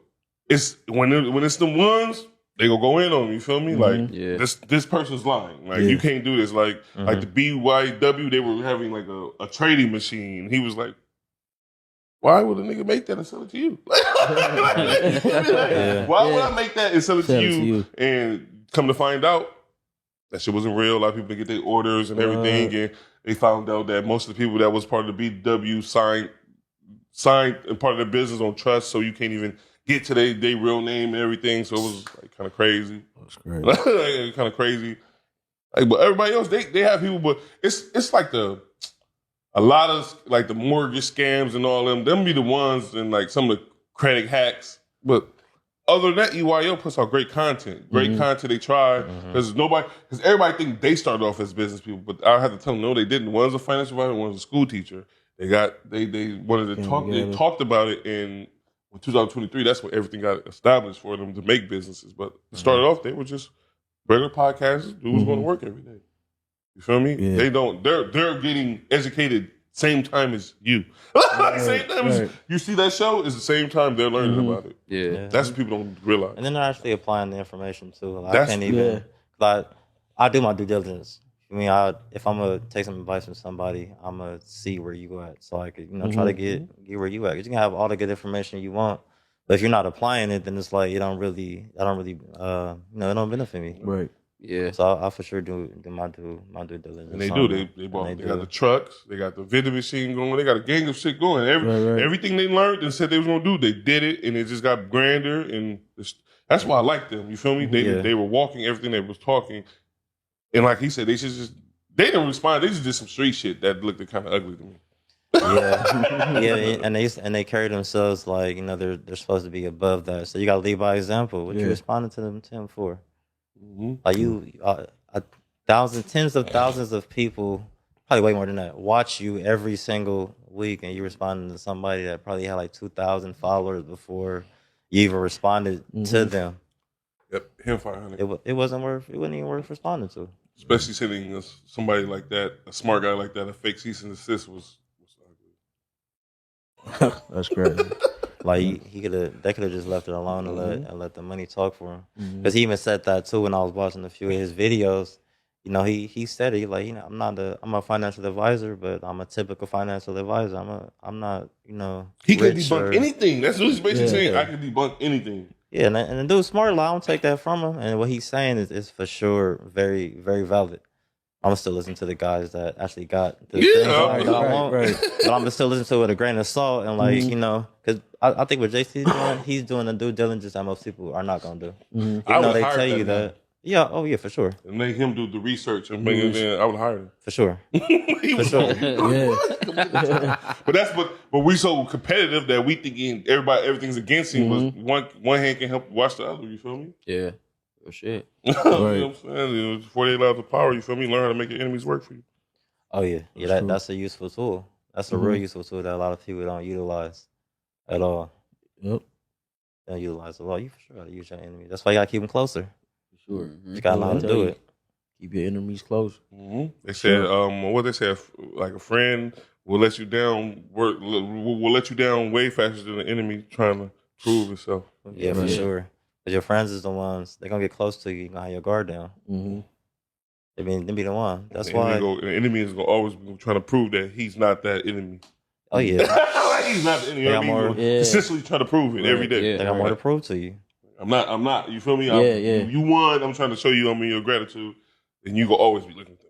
[SPEAKER 2] It's when it's the ones. They go in on me, you feel me? Like this person's lying. Like you can't do this. Like the BYW, they were having like a trading machine. He was like, why would a nigga make that and sell it to you? Why would I make that and sell it to you? And come to find out, that shit wasn't real. A lot of people get their orders and everything, and they found out that most of the people that was part of the BW signed and part of the business on trust, so you can't even get to their real name and everything, so it was like kind of crazy.
[SPEAKER 1] That's crazy.
[SPEAKER 2] Like, kind of crazy. Like, but everybody else, they have people, but it's like a lot of like the mortgage scams and all them be the ones and like some of the credit hacks. But other than that, EYL puts out great content. Great content they try because everybody think they started off as business people, but I have to tell them no, they didn't. One's a financial advisor, one's a school teacher. They wanted to talk. They talked about it in 2023, that's when everything got established for them to make businesses. But to start off, they were just regular podcasters who was going to work every day. You feel me? Yeah. They're getting educated same time as you. Same time as you see that show is the same time they're learning about it.
[SPEAKER 3] Yeah.
[SPEAKER 2] That's what people don't realize.
[SPEAKER 4] And then they're actually applying the information too. Like,
[SPEAKER 2] That's-
[SPEAKER 4] I can't even like I do my due diligence. I mean, if I'm gonna take some advice from somebody, I'm gonna see where you at, so I could try to get where you at. 'Cause you can have all the good information you want, but if you're not applying it, then it's like I don't really, it don't benefit me.
[SPEAKER 1] Right.
[SPEAKER 3] Yeah.
[SPEAKER 4] So I for sure do my due diligence.
[SPEAKER 2] And they
[SPEAKER 4] on
[SPEAKER 2] do.
[SPEAKER 4] it.
[SPEAKER 2] They got
[SPEAKER 4] do.
[SPEAKER 2] the trucks. They got the vending machine going. They got a gang of shit going. Everything they learned and said they was gonna do, they did it, and it just got grander. And that's why I like them. You feel me? They were walking everything they was talking, and like he said, they didn't respond. They just did some street shit that looked kind of ugly to me.
[SPEAKER 4] Yeah, and they carry themselves like they're supposed to be above that. So you got to lead by example. What you responding to him for? Like tens of thousands of people, probably way more than that, watch you every single week, and you responding to somebody that probably had like 2,000 followers before you even responded to them.
[SPEAKER 2] Yep, him 500.
[SPEAKER 4] It wasn't even worth responding to.
[SPEAKER 2] Especially sending somebody like that, a smart guy like that, a fake cease and desist was ugly.
[SPEAKER 1] That's crazy.
[SPEAKER 4] Like they could have just left it alone and let the money talk for him. Because he even said that too when I was watching a few of his videos. He said it like I'm a financial advisor, but I'm a typical financial advisor. I'm not
[SPEAKER 2] he can
[SPEAKER 4] rich
[SPEAKER 2] debunk anything. That's what he's basically saying. I can debunk anything.
[SPEAKER 4] Yeah, and the dude's smart. Like, I don't take that from him. And what he's saying is for sure very, very valid. I'm still listening to the guys that actually got the things that I want. But I'm still listening to it with a grain of salt. And like, because I think what JC's doing, he's doing the due diligence that most people are not going to do. Even though they tell you that. Yeah, oh yeah, for sure.
[SPEAKER 2] And make him do the research and bring it in. I would hire him.
[SPEAKER 4] For sure.
[SPEAKER 2] For sure. But we so competitive that we think everything's against him. But one hand can help watch the other. You feel me?
[SPEAKER 3] Yeah. Oh shit.
[SPEAKER 2] You know what I'm saying? 48 hours of power. You feel me? Learn how to make your enemies work for you.
[SPEAKER 4] Oh yeah, that's a useful tool. That's a real useful tool that a lot of people don't utilize at all.
[SPEAKER 1] Yep.
[SPEAKER 4] They don't utilize it at all. You for sure gotta use your enemy. That's why you gotta keep them closer.
[SPEAKER 1] Sure.
[SPEAKER 4] You gotta know how to do it.
[SPEAKER 1] Keep your enemies close.
[SPEAKER 2] They said, what they said, like a friend will let you down. Will let you down way faster than the enemy trying to prove itself.
[SPEAKER 4] Yeah, for sure. Because your friends is the ones they're gonna get close to you. You gonna have your guard down. They be the one. That's why
[SPEAKER 2] the enemy is gonna always be trying to prove that he's not that enemy.
[SPEAKER 4] Oh yeah,
[SPEAKER 2] like he's not the enemy. Consistently trying to prove it every day.
[SPEAKER 4] They got more to prove to you.
[SPEAKER 2] I'm not. You feel me?
[SPEAKER 1] You
[SPEAKER 2] won. I'm trying to show you your gratitude, and you gonna always be looking at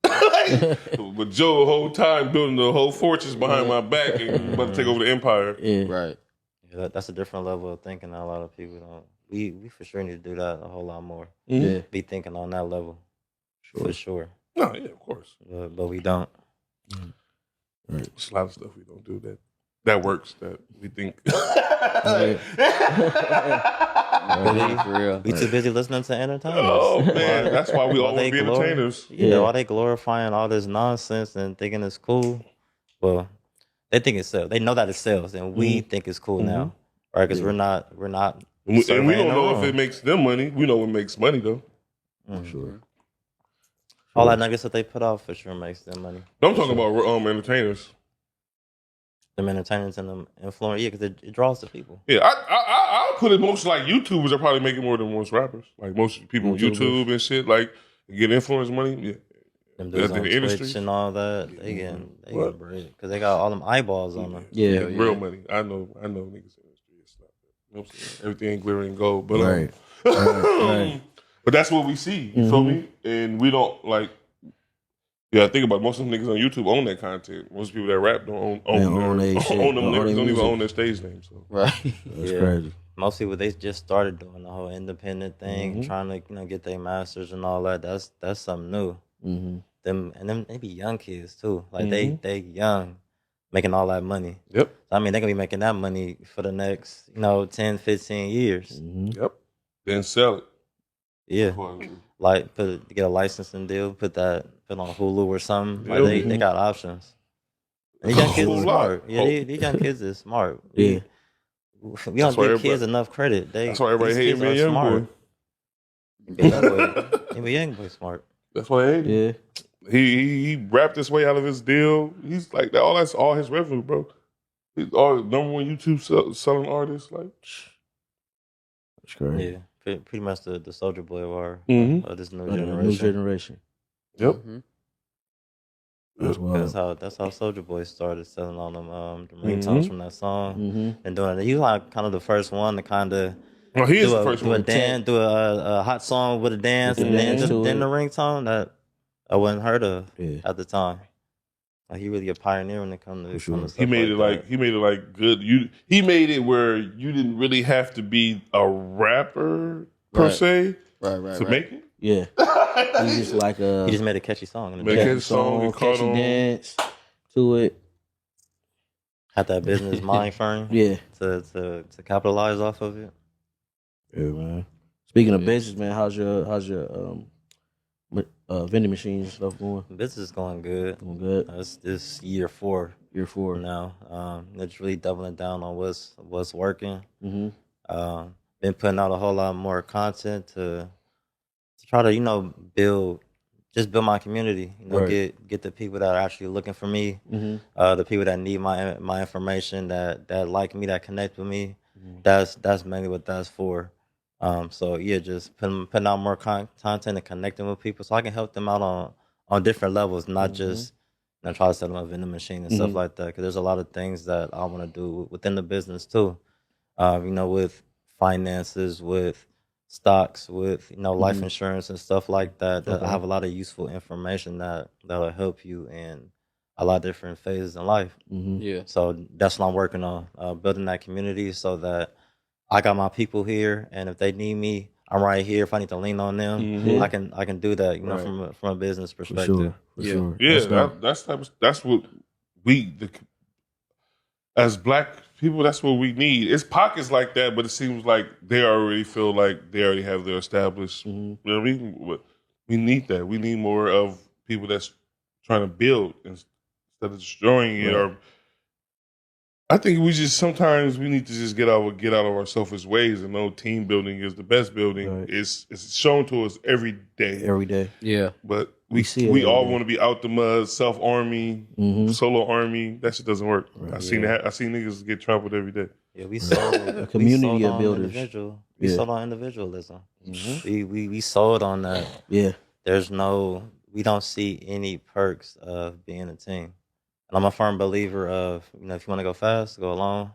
[SPEAKER 2] that motherfucker. But Joe, the whole time building the whole fortress behind my back and about to take over the empire.
[SPEAKER 1] Yeah.
[SPEAKER 3] Right.
[SPEAKER 4] Yeah, that's a different level of thinking that a lot of people don't. We for sure need to do that a whole lot more.
[SPEAKER 1] Yeah.
[SPEAKER 4] Be thinking on that level. For sure.
[SPEAKER 2] No, yeah, of course.
[SPEAKER 4] But we don't.
[SPEAKER 2] Right. There's a lot of stuff we don't do that works that we think.
[SPEAKER 3] For real.
[SPEAKER 4] We too busy listening to entertainers.
[SPEAKER 2] Oh man, that's why we always be entertainers.
[SPEAKER 4] Yeah, why they glorifying all this nonsense and thinking it's cool? Well, they think it sells. They know that it sells, and we think it's cool now, right? Because we're not.
[SPEAKER 2] And we don't know if it makes them money. We know it makes money though.
[SPEAKER 1] Sure.
[SPEAKER 4] All that nuggets that they put out for sure makes them money.
[SPEAKER 2] I'm talking about entertainers.
[SPEAKER 4] Them entertainers and them influencers, because it draws the people.
[SPEAKER 2] Yeah, I'll put it most like YouTubers are probably making more than most rappers. Like most people on YouTube and shit, like get influence money. Yeah,
[SPEAKER 4] them dudes on Twitch and all that, they get bread because they got all them eyeballs on them.
[SPEAKER 1] Yeah,
[SPEAKER 2] real money. I know niggas in the industry. It's not that. You know what I'm saying? Everything ain't glitter and gold, but
[SPEAKER 1] right.
[SPEAKER 2] But that's what we see. You feel me? And we don't like. Yeah, think about it. Most of them niggas on YouTube own that content. Most people that rap don't own them niggas don't even own their stage name. So
[SPEAKER 3] right,
[SPEAKER 1] that's crazy.
[SPEAKER 4] Most people they just started doing the whole independent thing, trying to get their masters and all that. That's something new. Them they be young kids too. Like they young, making all that money.
[SPEAKER 2] Yep.
[SPEAKER 4] I mean they gonna be making that money for the next 10, 15 years.
[SPEAKER 2] Yep. Then sell it.
[SPEAKER 4] Yeah. Like get a licensing deal, put on Hulu or something. Like they got options. And these young kids are smart. Yeah, these young kids are smart.
[SPEAKER 1] Yeah.
[SPEAKER 4] We don't give kids enough credit.
[SPEAKER 2] That's why everybody hates me, young boy.
[SPEAKER 4] Yeah, young boy smart.
[SPEAKER 2] That's why they hate him.
[SPEAKER 1] Yeah.
[SPEAKER 2] He rapped his way out of his deal. He's like that. That's all his revenue, bro. He's all number one YouTube selling artist. Like,
[SPEAKER 1] That's crazy.
[SPEAKER 4] Yeah, pretty much the soldier boy of this new
[SPEAKER 1] New
[SPEAKER 4] generation.
[SPEAKER 1] generation.
[SPEAKER 2] yep.
[SPEAKER 4] That's how Soldier Boy started selling on them ringtones from that song and doing it. He was like kind of the first one to kind of
[SPEAKER 2] He is the first one.
[SPEAKER 4] do a hot song with a dance and then the ringtone that I wasn't heard of at the time. Like he really a pioneer when it comes to stuff
[SPEAKER 2] He made
[SPEAKER 4] like
[SPEAKER 2] it like good. He made it where you didn't really have to be a rapper per se to make it.
[SPEAKER 1] Yeah, he's just like
[SPEAKER 4] he just made a catchy song.
[SPEAKER 1] catchy dance to it.
[SPEAKER 4] Had that business mind frame. To capitalize off of it.
[SPEAKER 1] Yeah, man. Speaking of business, man, how's your vending machines and stuff going?
[SPEAKER 4] Business is going good.
[SPEAKER 1] Going good.
[SPEAKER 4] This year 4.
[SPEAKER 1] Year 4
[SPEAKER 4] now. It's really doubling down on what's working. Been putting out a whole lot more content to try to build my community. Get the people that are actually looking for me. The people that need my information, that like me, that connect with me. That's mainly what that's for. Just putting out more content and connecting with people so I can help them out on different levels, not just try to sell them a vending machine and stuff like that. Because there's a lot of things that I want to do within the business too. With finances, with stocks, with life insurance and stuff like that. I have a lot of useful information that'll help you in a lot of different phases in life.
[SPEAKER 3] Yeah.
[SPEAKER 4] So that's what I'm working on, building that community so that I got my people here, and if they need me, I'm right here. If I need to lean on them, I can do that. From a business perspective.
[SPEAKER 1] For sure.
[SPEAKER 2] Yeah, that's what we as Black people, that's what we need. It's pockets like that, but it seems like they already feel like they already have their established. You know what I mean? We need that. We need more of people that's trying to build instead of destroying it. Or I think sometimes we need to just get out of our selfish ways and know team building is the best building. Right. It's shown to us every day.
[SPEAKER 1] Every day.
[SPEAKER 3] Yeah.
[SPEAKER 2] But we all want to be out the mud, self-army, solo army. That shit doesn't work. Right. I seen niggas get trampled every day.
[SPEAKER 4] Yeah, we sold
[SPEAKER 1] a community of builders.
[SPEAKER 4] We sold on individualism. We sold on that.
[SPEAKER 1] Yeah.
[SPEAKER 4] We don't see any perks of being a team. And I'm a firm believer of, if you want to go fast, go alone.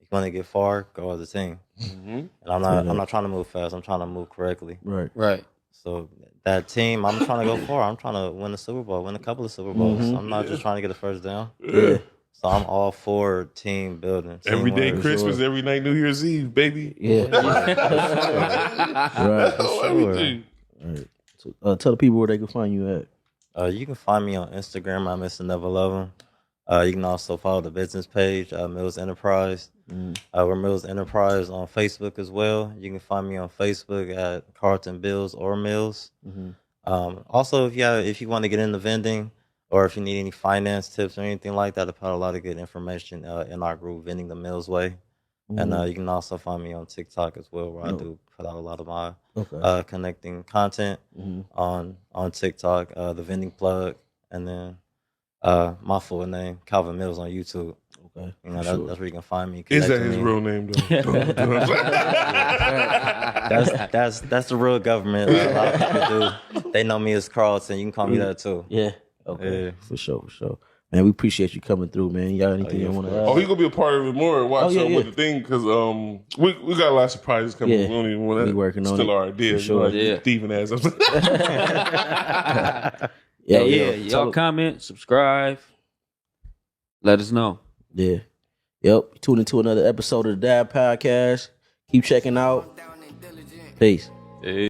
[SPEAKER 4] If you want to get far, go as a team. And I'm not trying to move fast. I'm trying to move correctly.
[SPEAKER 1] Right.
[SPEAKER 4] So that team, I'm trying to go far. I'm trying to win a Super Bowl, win a couple of Super Bowls. I'm not just trying to get a first down.
[SPEAKER 1] Yeah.
[SPEAKER 4] So I'm all for team building.
[SPEAKER 2] Every day Christmas, every night New Year's Eve, baby.
[SPEAKER 1] Yeah.
[SPEAKER 2] Right.
[SPEAKER 1] Right. So, tell the people where they can find you at.
[SPEAKER 4] You can find me on Instagram. I'm Mr. Never Love 'Em. You can also follow the business page, Mills Enterprise. We're Mills Enterprise on Facebook as well. You can find me on Facebook at Carlton Bills or Mills. Also, if you want to get into vending or if you need any finance tips or anything like that, I put a lot of good information in our group, Vending the Mills Way. And you can also find me on TikTok as well, where I do put out a lot of my connecting content on TikTok, the Vending Plug, and then my full name, Calvin Mills, on YouTube. Okay, that's where you can find me.
[SPEAKER 2] Is that his real name though?
[SPEAKER 4] that's the real government. A lot of people do. They know me as Carlton. You can call me that too.
[SPEAKER 1] Yeah. Okay. Yeah. For sure. Man, we appreciate you coming through, man. You got anything you want to add?
[SPEAKER 2] Oh, he's going to be a part of it more. Watch with the thing, because we got a lot of surprises coming.
[SPEAKER 1] Yeah.
[SPEAKER 2] We don't even want
[SPEAKER 1] to working on
[SPEAKER 2] still our idea.
[SPEAKER 1] Sure.
[SPEAKER 2] Thieving ass.
[SPEAKER 3] Y'all comment, subscribe. Let us know.
[SPEAKER 1] Yeah. Yep. Tune into another episode of the D.A.D Podcast. Keep checking out. Peace.